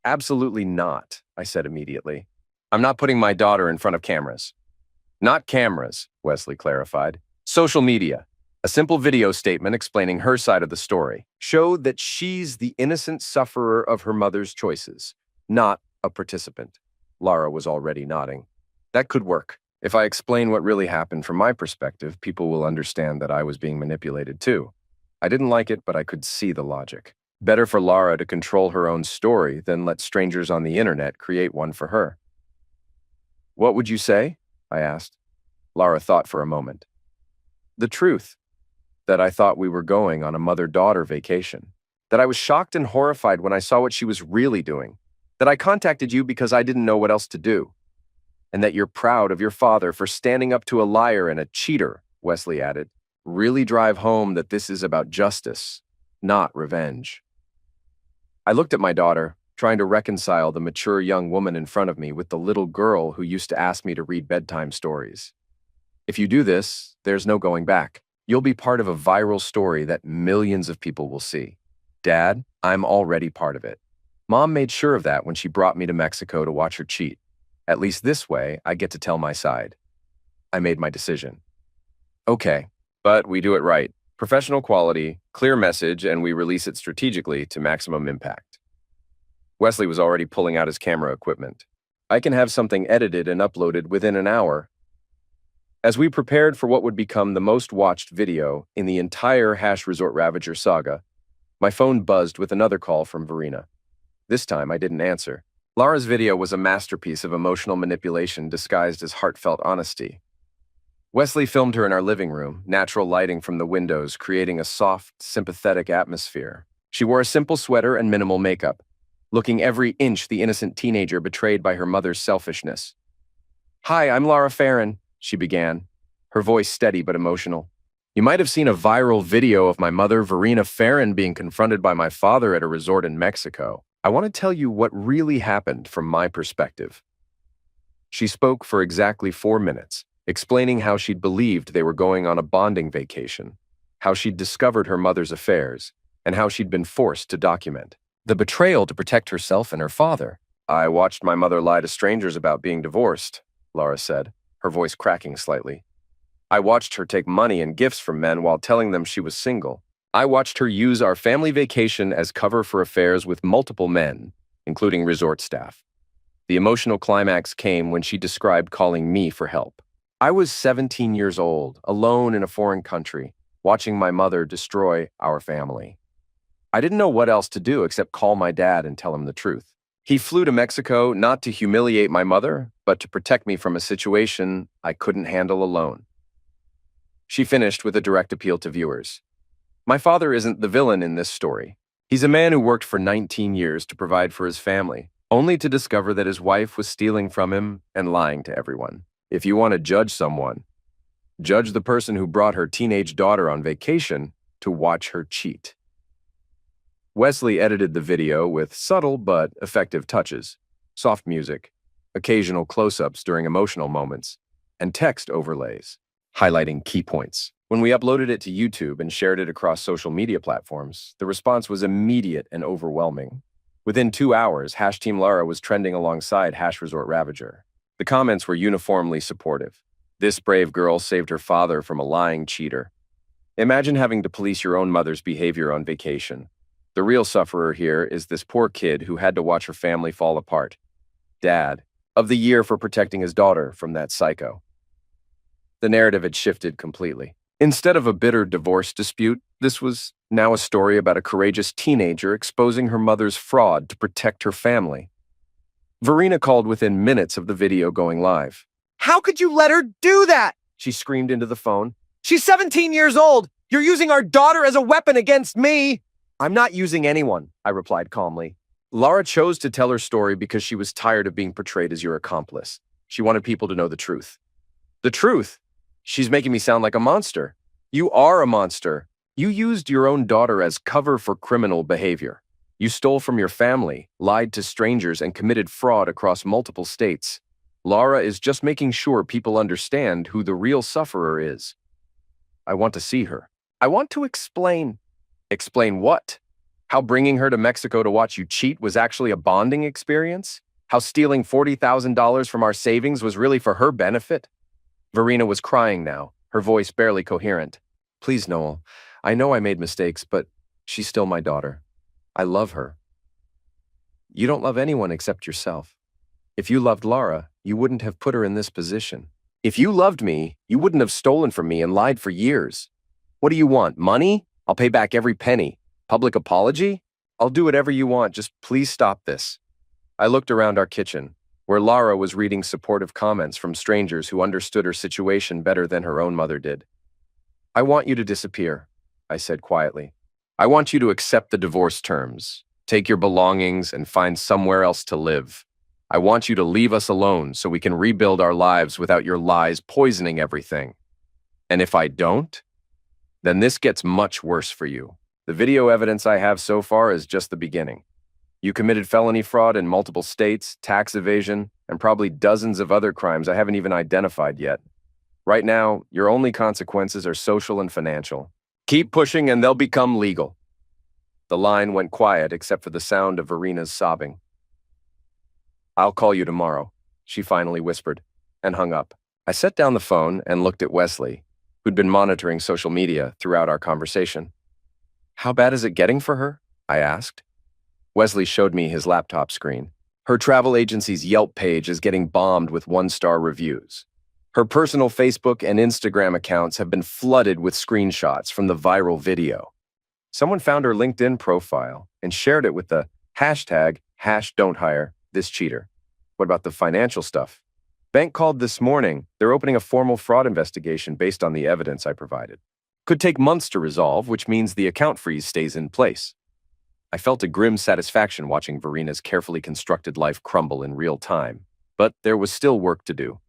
Speaker 1: Absolutely not, I said immediately. I'm not putting my daughter in front of cameras. Not cameras, Wesley clarified. Social media. A simple video statement explaining her side of the story showed that she's the innocent sufferer of her mother's choices, not a participant. Laura was already nodding. That could work. If I explain what really happened from my perspective, people will understand that I was being manipulated too. I didn't like it, but I could see the logic. Better for Laura to control her own story than let strangers on the internet create one for her. What would you say? I asked. Laura thought for a moment. The truth. That I thought we were going on a mother-daughter vacation. That I was shocked and horrified when I saw what she was really doing. That I contacted you because I didn't know what else to do. And that you're proud of your father for standing up to a liar and a cheater, Wesley added. Really drive home that this is about justice, not revenge. I looked at my daughter, trying to reconcile the mature young woman in front of me with the little girl who used to ask me to read bedtime stories. If you do this, there's no going back. You'll be part of a viral story that millions of people will see. Dad, I'm already part of it. Mom made sure of that when she brought me to Mexico to watch her cheat. At least this way, I get to tell my side. I made my decision. Okay, but we do it right. Professional quality, clear message, and we release it strategically to maximum impact. Wesley was already pulling out his camera equipment. I can have something edited and uploaded within an hour. As we prepared for what would become the most watched video in the entire Resort Ravager saga, my phone buzzed with another call from Verena. This time, I didn't answer. Laura's video was a masterpiece of emotional manipulation disguised as heartfelt honesty. Wesley filmed her in our living room, natural lighting from the windows creating a soft, sympathetic atmosphere. She wore a simple sweater and minimal makeup, looking every inch the innocent teenager betrayed by her mother's selfishness. Hi, I'm Laura Farron, she began, her voice steady but emotional. You might have seen a viral video of my mother, Verena Farron, being confronted by my father at a resort in Mexico. I want to tell you what really happened from my perspective. She spoke for exactly 4 minutes, explaining how she'd believed they were going on a bonding vacation, how she'd discovered her mother's affairs, and how she'd been forced to document the betrayal to protect herself and her father. I watched my mother lie to strangers about being divorced, Laura said, her voice cracking slightly. I watched her take money and gifts from men while telling them she was single. I watched her use our family vacation as cover for affairs with multiple men, including resort staff. The emotional climax came when she described calling me for help. I was 17 years old, alone in a foreign country, watching my mother destroy our family. I didn't know what else to do except call my dad and tell him the truth. He flew to Mexico not to humiliate my mother, but to protect me from a situation I couldn't handle alone. She finished with a direct appeal to viewers. My father isn't the villain in this story. He's a man who worked for 19 years to provide for his family, only to discover that his wife was stealing from him and lying to everyone. If you want to judge someone, judge the person who brought her teenage daughter on vacation to watch her cheat. Wesley edited the video with subtle but effective touches, soft music, occasional close-ups during emotional moments, and text overlays, highlighting key points. When we uploaded it to YouTube and shared it across social media platforms, the response was immediate and overwhelming. Within 2 hours, #Team Lara was trending alongside #Resort Ravager. The comments were uniformly supportive. This brave girl saved her father from a lying cheater. Imagine having to police your own mother's behavior on vacation. The real sufferer here is this poor kid who had to watch her family fall apart. Dad of the year for protecting his daughter from that psycho. The narrative had shifted completely. Instead of a bitter divorce dispute, this was now a story about a courageous teenager exposing her mother's fraud to protect her family. Verena called within minutes of the video going live.
Speaker 2: How could you let her do that?
Speaker 1: She screamed into the phone.
Speaker 2: She's 17 years old. You're using our daughter as a weapon against me.
Speaker 1: I'm not using anyone, I replied calmly. Lara chose to tell her story because she was tired of being portrayed as your accomplice. She wanted people to know the truth. The truth? She's making me sound like a monster. You are a monster. You used your own daughter as cover for criminal behavior. You stole from your family, lied to strangers, and committed fraud across multiple states. Lara is just making sure people understand who the real sufferer is. I want to see her. I want to explain. Explain what? How bringing her to Mexico to watch you cheat was actually a bonding experience? How stealing $40,000 from our savings was really for her benefit? Verena was crying now, her voice barely coherent. Please, Noel, I know I made mistakes, but she's still my daughter. I love her. You don't love anyone except yourself. If you loved Lara, you wouldn't have put her in this position. If you loved me, you wouldn't have stolen from me and lied for years. What do you want, money? I'll pay back every penny. Public apology? I'll do whatever you want, just please stop this. I looked around our kitchen, where Lara was reading supportive comments from strangers who understood her situation better than her own mother did. I want you to disappear, I said quietly. I want you to accept the divorce terms, take your belongings, and find somewhere else to live. I want you to leave us alone so we can rebuild our lives without your lies poisoning everything. And if I don't, then this gets much worse for you. The video evidence I have so far is just the beginning. You committed felony fraud in multiple states, tax evasion, and probably dozens of other crimes I haven't even identified yet. Right now, your only consequences are social and financial. Keep pushing and they'll become legal. The line went quiet except for the sound of Verena's sobbing. I'll call you tomorrow, she finally whispered, and hung up. I set down the phone and looked at Wesley, who'd been monitoring social media throughout our conversation. How bad is it getting for her? I asked. Wesley showed me his laptop screen. Her travel agency's Yelp page is getting bombed with 1-star reviews. Her personal Facebook and Instagram accounts have been flooded with screenshots from the viral video. Someone found her LinkedIn profile and shared it with the hashtag #Don'tHireThisCheater. What about the financial stuff? Bank called this morning. They're opening a formal fraud investigation based on the evidence I provided. Could take months to resolve, which means the account freeze stays in place. I felt a grim satisfaction watching Verena's carefully constructed life crumble in real time, but there was still work to do.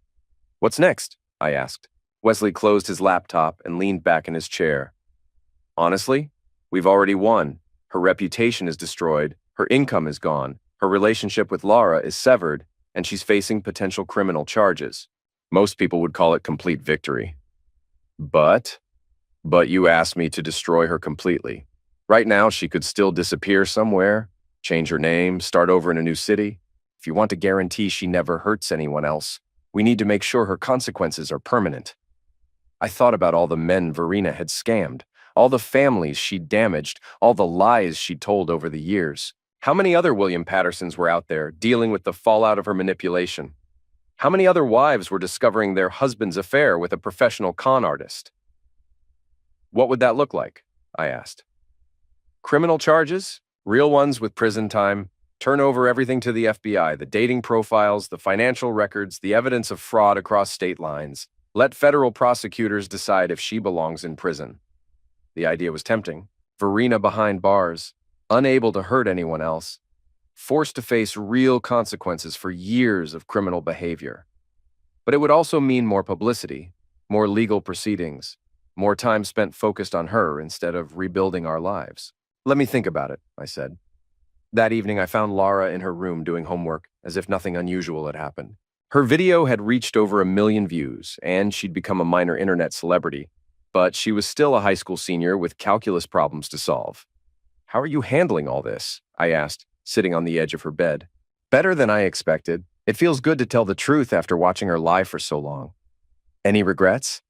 Speaker 1: What's next? I asked. Wesley closed his laptop and leaned back in his chair. Honestly, we've already won. Her reputation is destroyed, her income is gone, her relationship with Lara is severed, and she's facing potential criminal charges. Most people would call it complete victory. But you asked me to destroy her completely. Right now, she could still disappear somewhere, change her name, start over in a new city. If you want to guarantee she never hurts anyone else, we need to make sure her consequences are permanent. I thought about all the men Verena had scammed, all the families she'd damaged, all the lies she'd told over the years. How many other William Pattersons were out there dealing with the fallout of her manipulation? How many other wives were discovering their husband's affair with a professional con artist? What would that look like? I asked. Criminal charges? Real ones with prison time. Turn over everything to the FBI, the dating profiles, the financial records, the evidence of fraud across state lines. Let federal prosecutors decide if she belongs in prison. The idea was tempting. Verena behind bars. unable to hurt anyone else, forced to face real consequences for years of criminal behavior. But it would also mean more publicity, more legal proceedings, more time spent focused on her instead of rebuilding our lives. Let me think about it, I said. That evening, I found Laura in her room doing homework, as if nothing unusual had happened. Her video had reached over 1 million views, and she'd become a minor internet celebrity, but she was still a high school senior with calculus problems to solve. "How are you handling all this?" I asked, sitting on the edge of her bed. "Better than I expected. It feels good to tell the truth after watching her lie for so long." "Any regrets?"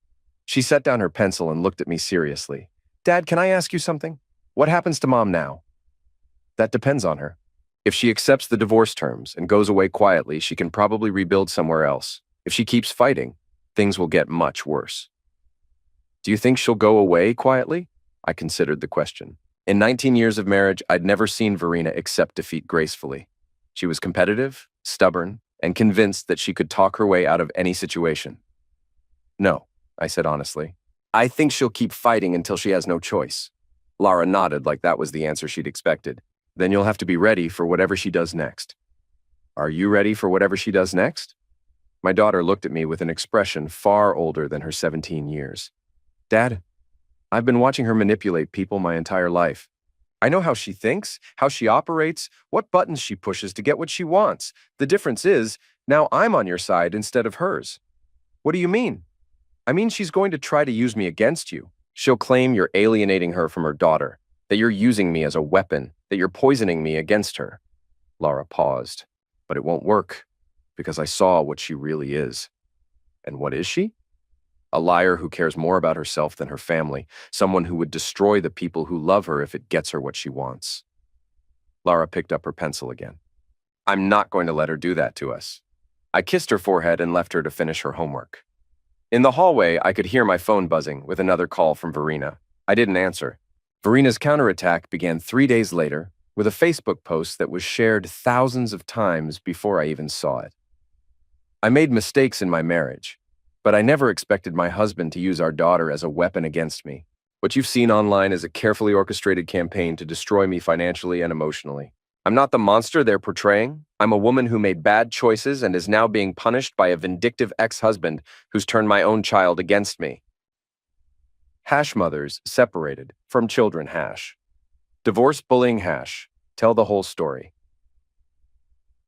Speaker 1: She set down her pencil and looked at me seriously. "Dad, can I ask you something? What happens to Mom now?" "That depends on her. If she accepts the divorce terms and goes away quietly, she can probably rebuild somewhere else. If she keeps fighting, things will get much worse." "Do you think she'll go away quietly?" I considered the question. In 19 years of marriage, I'd never seen Verena accept defeat gracefully. She was competitive, stubborn, and convinced that she could talk her way out of any situation. "No," I said honestly. "I think she'll keep fighting until she has no choice." Lara nodded like that was the answer she'd expected. "Then you'll have to be ready for whatever she does next." "Are you ready for whatever she does next?" My daughter looked at me with an expression far older than her 17 years. "Dad, I've been watching her manipulate people my entire life. I know how she thinks, how she operates, what buttons she pushes to get what she wants. The difference is, now I'm on your side instead of hers." "What do you mean?" "I mean she's going to try to use me against you. She'll claim you're alienating her from her daughter, that you're using me as a weapon, that you're poisoning me against her." Lara paused. "But it won't work, because I saw what she really is." "And what is she?" "A liar who cares more about herself than her family, someone who would destroy the people who love her if it gets her what she wants." Lara picked up her pencil again. "I'm not going to let her do that to us." I kissed her forehead and left her to finish her homework. In the hallway, I could hear my phone buzzing with another call from Verena. I didn't answer. Verena's counterattack began 3 days later with a Facebook post that was shared thousands of times before I even saw it. "I made mistakes in my marriage, but I never expected my husband to use our daughter as a weapon against me. What you've seen online is a carefully orchestrated campaign to destroy me financially and emotionally. I'm not the monster they're portraying. I'm a woman who made bad choices and is now being punished by a vindictive ex-husband who's turned my own child against me." Hash mothers separated from children hash. Divorce bullying hash. Tell the whole story.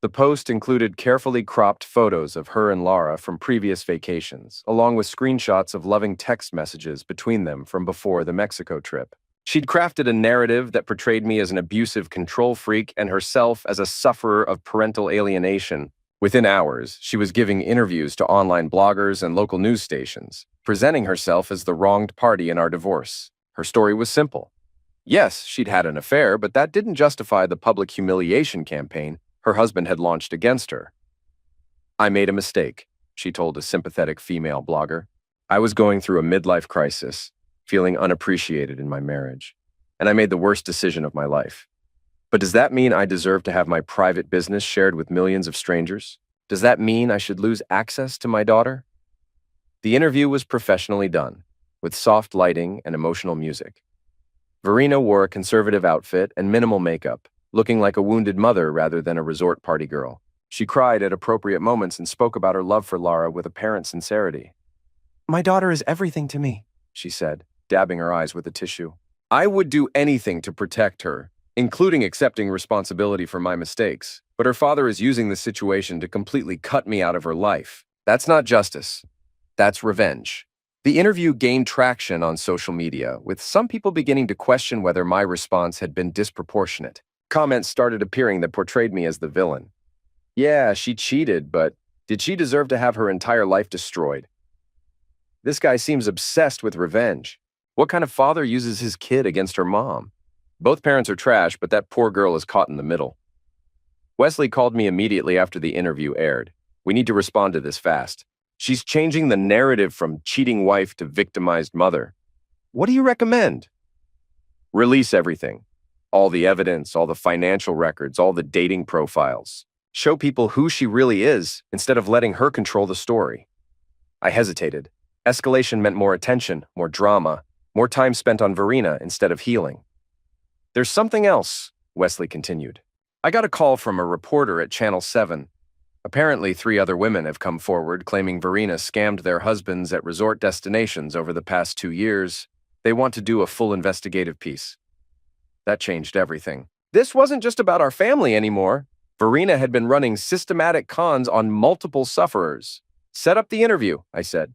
Speaker 1: The post included carefully cropped photos of her and Lara from previous vacations, along with screenshots of loving text messages between them from before the Mexico trip. She'd crafted a narrative that portrayed me as an abusive control freak and herself as a sufferer of parental alienation. Within hours, she was giving interviews to online bloggers and local news stations, presenting herself as the wronged party in our divorce. Her story was simple. Yes, she'd had an affair, but that didn't justify the public humiliation campaign her husband had launched against her. "I made a mistake," she told a sympathetic female blogger. "I was going through a midlife crisis, feeling unappreciated in my marriage, and I made the worst decision of my life. But does that mean I deserve to have my private business shared with millions of strangers? Does that mean I should lose access to my daughter?" The interview was professionally done, with soft lighting and emotional music. Verena wore a conservative outfit and minimal makeup, looking like a wounded mother rather than a resort party girl. She cried at appropriate moments and spoke about her love for Lara with apparent sincerity. "My daughter is everything to me," she said, dabbing her eyes with a tissue. "I would do anything to protect her, including accepting responsibility for my mistakes. But her father is using the situation to completely cut me out of her life. That's not justice. That's revenge." The interview gained traction on social media, with some people beginning to question whether my response had been disproportionate. Comments started appearing that portrayed me as the villain. "Yeah, she cheated, but did she deserve to have her entire life destroyed? This guy seems obsessed with revenge. What kind of father uses his kid against her mom? Both parents are trash, but that poor girl is caught in the middle." Wesley called me immediately after the interview aired. "We need to respond to this fast. She's changing the narrative from cheating wife to victimized mother. What do you recommend?" "Release everything. All the evidence, all the financial records, all the dating profiles. Show people who she really is instead of letting her control the story." I hesitated. Escalation meant more attention, more drama, more time spent on Verena instead of healing. "There's something else," Wesley continued. I got a call from a reporter at Channel 7. Apparently, 3 other women have come forward claiming Verena scammed their husbands at resort destinations over the past 2 years. They want to do a full investigative piece. That changed everything. This wasn't just about our family anymore. Verena had been running systematic cons on multiple sufferers. Set up the interview, I said.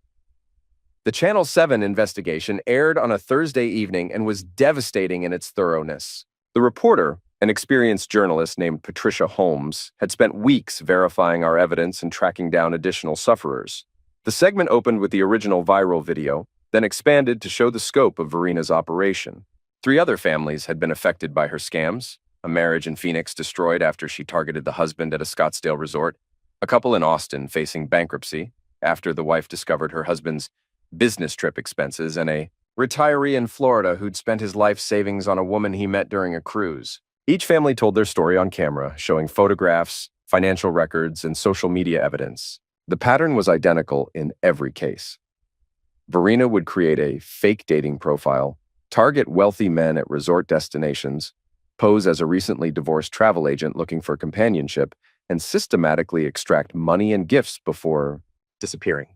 Speaker 1: The Channel 7 investigation aired on a Thursday evening and was devastating in its thoroughness. The reporter, an experienced journalist named Patricia Holmes, had spent weeks verifying our evidence and tracking down additional sufferers. The segment opened with the original viral video, then expanded to show the scope of Verena's operation. 3 other families had been affected by her scams: a marriage in Phoenix destroyed after she targeted the husband at a Scottsdale resort, a couple in Austin facing bankruptcy after the wife discovered her husband's business trip expenses, and a retiree in Florida who'd spent his life savings on a woman he met during a cruise. Each family told their story on camera, showing photographs, financial records, and social media evidence. The pattern was identical in every case. Verena would create a fake dating profile, target wealthy men at resort destinations, pose as a recently divorced travel agent looking for companionship, and systematically extract money and gifts before disappearing.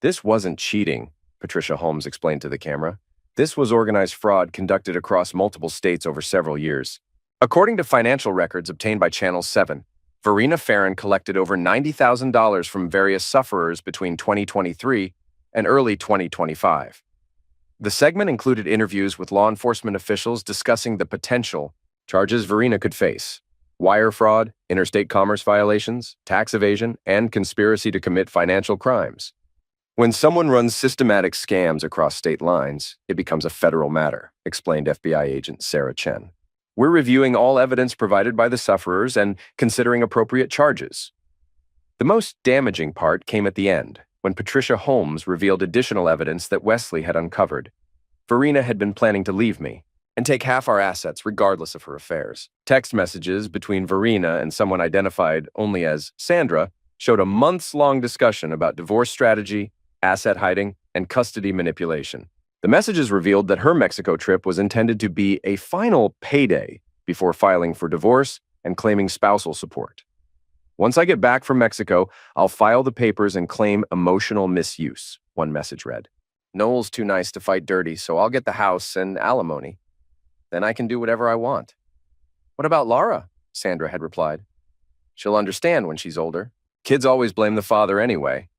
Speaker 1: This wasn't cheating, Patricia Holmes explained to the camera. This was organized fraud conducted across multiple states over several years. According to financial records obtained by Channel 7, Verena Farron collected over $90,000 from various sufferers between 2023 and early 2025. The segment included interviews with law enforcement officials discussing the potential charges Verena could face: wire fraud, interstate commerce violations, tax evasion, and conspiracy to commit financial crimes. When someone runs systematic scams across state lines, it becomes a federal matter, explained FBI agent Sarah Chen. We're reviewing all evidence provided by the sufferers and considering appropriate charges. The most damaging part came at the end, when Patricia Holmes revealed additional evidence that Wesley had uncovered. Verena had been planning to leave me and take half our assets regardless of her affairs. Text messages between Verena and someone identified only as Sandra showed a months-long discussion about divorce strategy, asset hiding, and custody manipulation. The messages revealed that her Mexico trip was intended to be a final payday before filing for divorce and claiming spousal support. Once I get back from Mexico, I'll file the papers and claim emotional misuse, one message read. Noel's too nice to fight dirty, so I'll get the house and alimony. Then I can do whatever I want. What about Laura? Sandra had replied. She'll understand when she's older. Kids always blame the father anyway.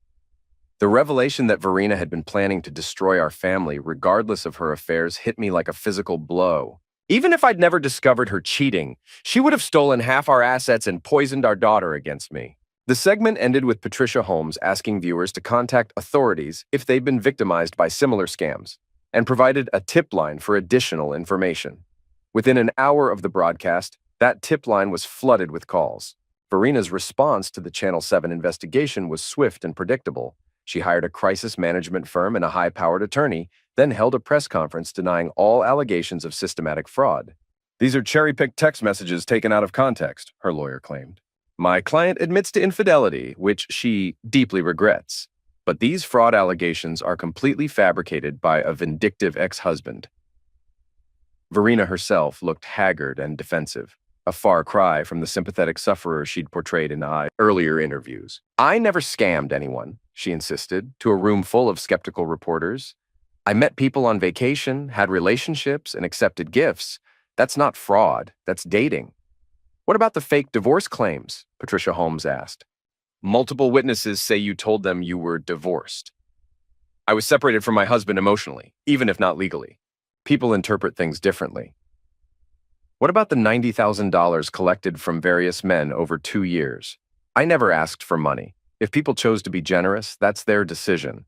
Speaker 1: The revelation that Verena had been planning to destroy our family, regardless of her affairs, hit me like a physical blow. Even if I'd never discovered her cheating, she would have stolen half our assets and poisoned our daughter against me. The segment ended with Patricia Holmes asking viewers to contact authorities if they'd been victimized by similar scams, and provided a tip line for additional information. Within an hour of the broadcast, that tip line was flooded with calls. Verena's response to the Channel 7 investigation was swift and predictable. She hired a crisis management firm and a high-powered attorney, then held a press conference denying all allegations of systematic fraud. These are cherry-picked text messages taken out of context, her lawyer claimed. My client admits to infidelity, which she deeply regrets. But these fraud allegations are completely fabricated by a vindictive ex-husband. Verena herself looked haggard and defensive, a far cry from the sympathetic sufferer she'd portrayed in earlier interviews. I never scammed anyone, she insisted, to a room full of skeptical reporters. I met people on vacation, had relationships, and accepted gifts. That's not fraud, that's dating. What about the fake divorce claims? Patricia Holmes asked. Multiple witnesses say you told them you were divorced. I was separated from my husband emotionally, even if not legally. People interpret things differently. What about the $90,000 collected from various men over 2 years? I never asked for money. If people chose to be generous, that's their decision.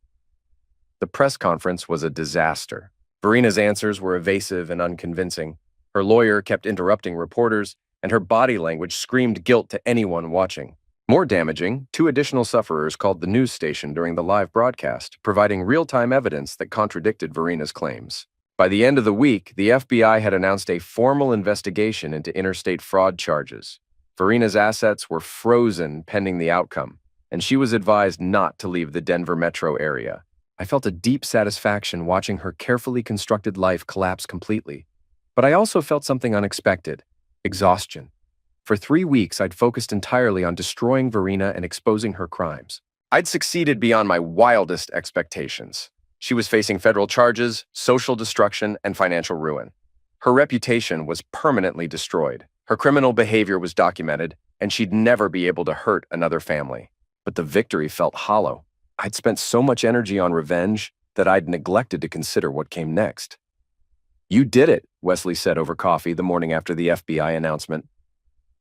Speaker 1: The press conference was a disaster. Verena's answers were evasive and unconvincing. Her lawyer kept interrupting reporters, and her body language screamed guilt to anyone watching. More damaging, 2 additional sufferers called the news station during the live broadcast, providing real-time evidence that contradicted Verena's claims. By the end of the week, the FBI had announced a formal investigation into interstate fraud charges. Verena's assets were frozen pending the outcome, and she was advised not to leave the Denver metro area. I felt a deep satisfaction watching her carefully constructed life collapse completely. But I also felt something unexpected. Exhaustion. For 3 weeks, I'd focused entirely on destroying Verena and exposing her crimes. I'd succeeded beyond my wildest expectations. She was facing federal charges, social destruction, and financial ruin. Her reputation was permanently destroyed. Her criminal behavior was documented, and she'd never be able to hurt another family. But the victory felt hollow. I'd spent so much energy on revenge that I'd neglected to consider what came next. "You did it," Wesley said over coffee the morning after the FBI announcement.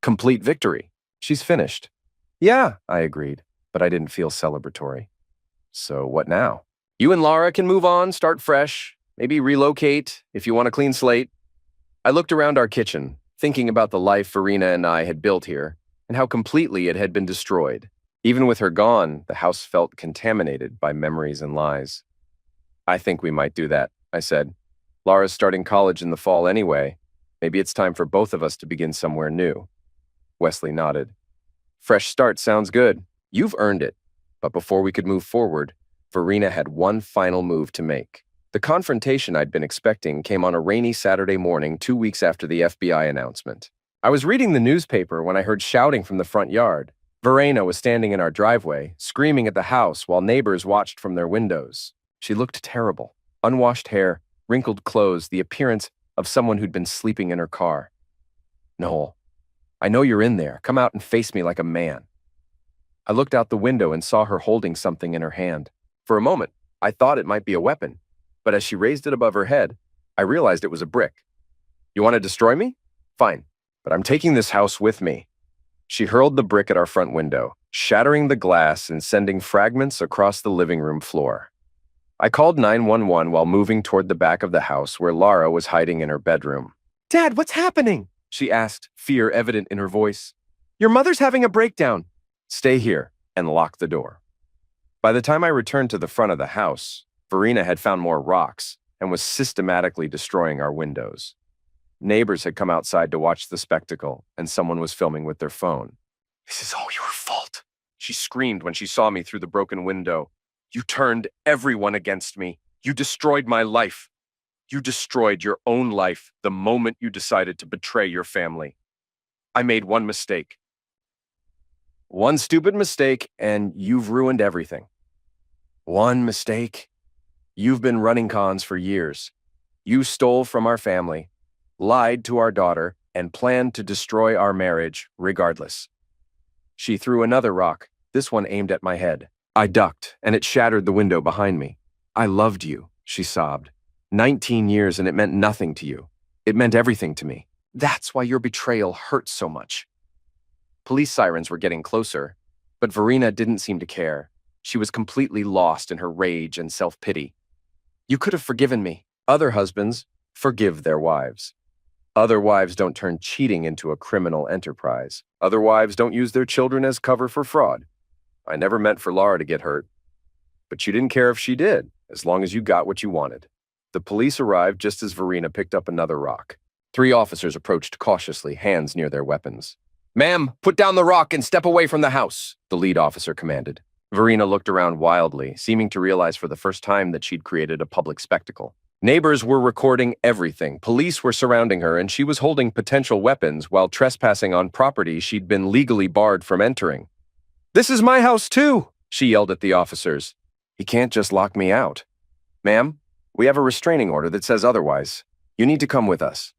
Speaker 1: "Complete victory. She's finished." "Yeah," I agreed, but I didn't feel celebratory. "So what now?" "You and Laura can move on, start fresh, maybe relocate if you want a clean slate." I looked around our kitchen, thinking about the life Verena and I had built here, and how completely it had been destroyed. Even with her gone, the house felt contaminated by memories and lies. "I think we might do that," I said. "Laura's starting college in the fall anyway. Maybe it's time for both of us to begin somewhere new." Wesley nodded. "Fresh start sounds good. You've earned it." But before we could move forward, Verena had one final move to make. The confrontation I'd been expecting came on a rainy Saturday morning 2 weeks after the FBI announcement. I was reading the newspaper when I heard shouting from the front yard. Verena was standing in our driveway, screaming at the house while neighbors watched from their windows. She looked terrible. Unwashed hair, wrinkled clothes, the appearance of someone who'd been sleeping in her car. "Noel, I know you're in there. Come out and face me like a man." I looked out the window and saw her holding something in her hand. For a moment, I thought it might be a weapon, but as she raised it above her head, I realized it was a brick. "You want to destroy me? Fine, but I'm taking this house with me." She hurled the brick at our front window, shattering the glass and sending fragments across the living room floor. I called 911 while moving toward the back of the house where Laura was hiding in her bedroom. "Dad, what's happening?" she asked, fear evident in her voice. "Your mother's having a breakdown." "Stay here and lock the door." By the time I returned to the front of the house, Verena had found more rocks and was systematically destroying our windows. Neighbors had come outside to watch the spectacle, and someone was filming with their phone. "This is all your fault," she screamed when she saw me through the broken window. "You turned everyone against me. You destroyed my life. You destroyed your own life the moment you decided to betray your family. I made one mistake. One stupid mistake, and you've ruined everything." "One mistake? You've been running cons for years. You stole from our family, lied to our daughter, and planned to destroy our marriage regardless." She threw another rock, this one aimed at my head. I ducked, and it shattered the window behind me. "I loved you," she sobbed. 19 years, and it meant nothing to you. It meant everything to me. That's why your betrayal hurt so much." Police sirens were getting closer, but Verena didn't seem to care. She was completely lost in her rage and self-pity. "You could have forgiven me." Other husbands forgive their wives. Other wives don't turn cheating into a criminal enterprise. Other wives don't use their children as cover for fraud. I never meant for Laura to get hurt. But you didn't care if she did, as long as you got what you wanted. The police arrived just as Verena picked up another rock. 3 officers approached cautiously, hands near their weapons. "Ma'am, put down the rock and step away from the house," the lead officer commanded. Verena looked around wildly, seeming to realize for the first time that she'd created a public spectacle. Neighbors were recording everything. Police were surrounding her, and she was holding potential weapons while trespassing on property she'd been legally barred from entering. "This is my house, too," she yelled at the officers. "He can't just lock me out." "Ma'am, we have a restraining order that says otherwise. You need to come with us."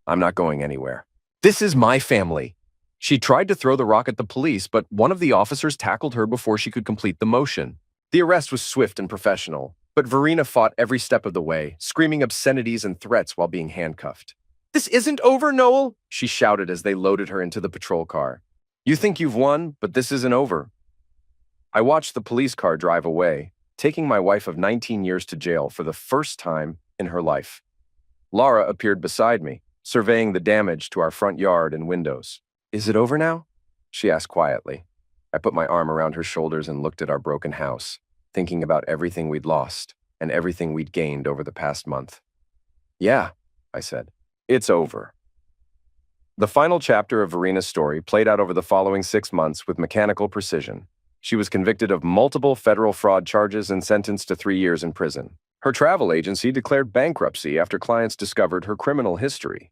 Speaker 1: "I'm not going anywhere." "This is my family." She tried to throw the rock at the police, but one of the officers tackled her before she could complete the motion. The arrest was swift and professional, but Verena fought every step of the way, screaming obscenities and threats while being handcuffed. "This isn't over, Noel," she shouted as they loaded her into the patrol car. "You think you've won, but this isn't over." I watched the police car drive away, taking my wife of 19 years to jail for the first time in her life. Laura appeared beside me, surveying the damage to our front yard and windows. "Is it over now?" she asked quietly. I put my arm around her shoulders and looked at our broken house, thinking about everything we'd lost and everything we'd gained over the past month. "Yeah," I said. "It's over." The final chapter of Verena's story played out over the following 6 months with mechanical precision. She was convicted of multiple federal fraud charges and sentenced to 3 years in prison. Her travel agency declared bankruptcy after clients discovered her criminal history.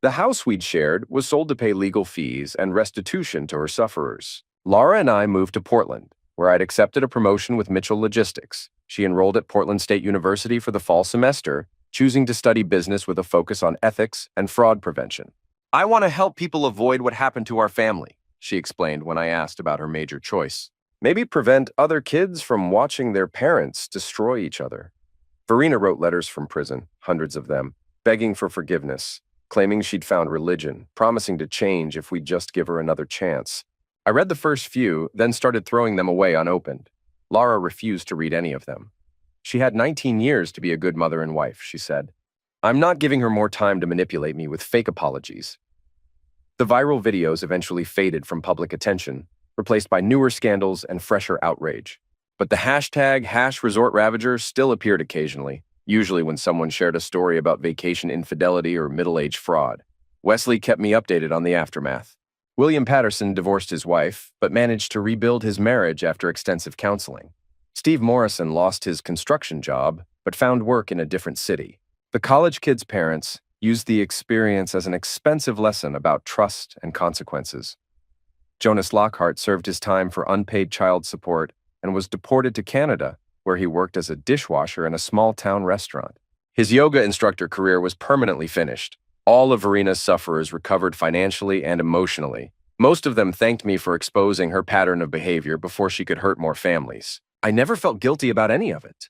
Speaker 1: The house we'd shared was sold to pay legal fees and restitution to her sufferers. Laura and I moved to Portland, where I'd accepted a promotion with Mitchell Logistics. She enrolled at Portland State University for the fall semester, choosing to study business with a focus on ethics and fraud prevention. "I want to help people avoid what happened to our family," she explained when I asked about her major choice. "Maybe prevent other kids from watching their parents destroy each other." Verena wrote letters from prison, hundreds of them, begging for forgiveness, claiming she'd found religion, promising to change if we'd just give her another chance. I read the first few, then started throwing them away unopened. Laura refused to read any of them. She had 19 years to be a good mother and wife, she said. I'm not giving her more time to manipulate me with fake apologies. The viral videos eventually faded from public attention, replaced by newer scandals and fresher outrage. But the hashtag #ResortRavager still appeared occasionally, usually when someone shared a story about vacation infidelity or middle-age fraud. Wesley kept me updated on the aftermath. William Patterson divorced his wife, but managed to rebuild his marriage after extensive counseling. Steve Morrison lost his construction job, but found work in a different city. The college kids' parents used the experience as an expensive lesson about trust and consequences. Jonas Lockhart served his time for unpaid child support and was deported to Canada, where he worked as a dishwasher in a small-town restaurant. His yoga instructor career was permanently finished. All of Verena's sufferers recovered financially and emotionally. Most of them thanked me for exposing her pattern of behavior before she could hurt more families. I never felt guilty about any of it.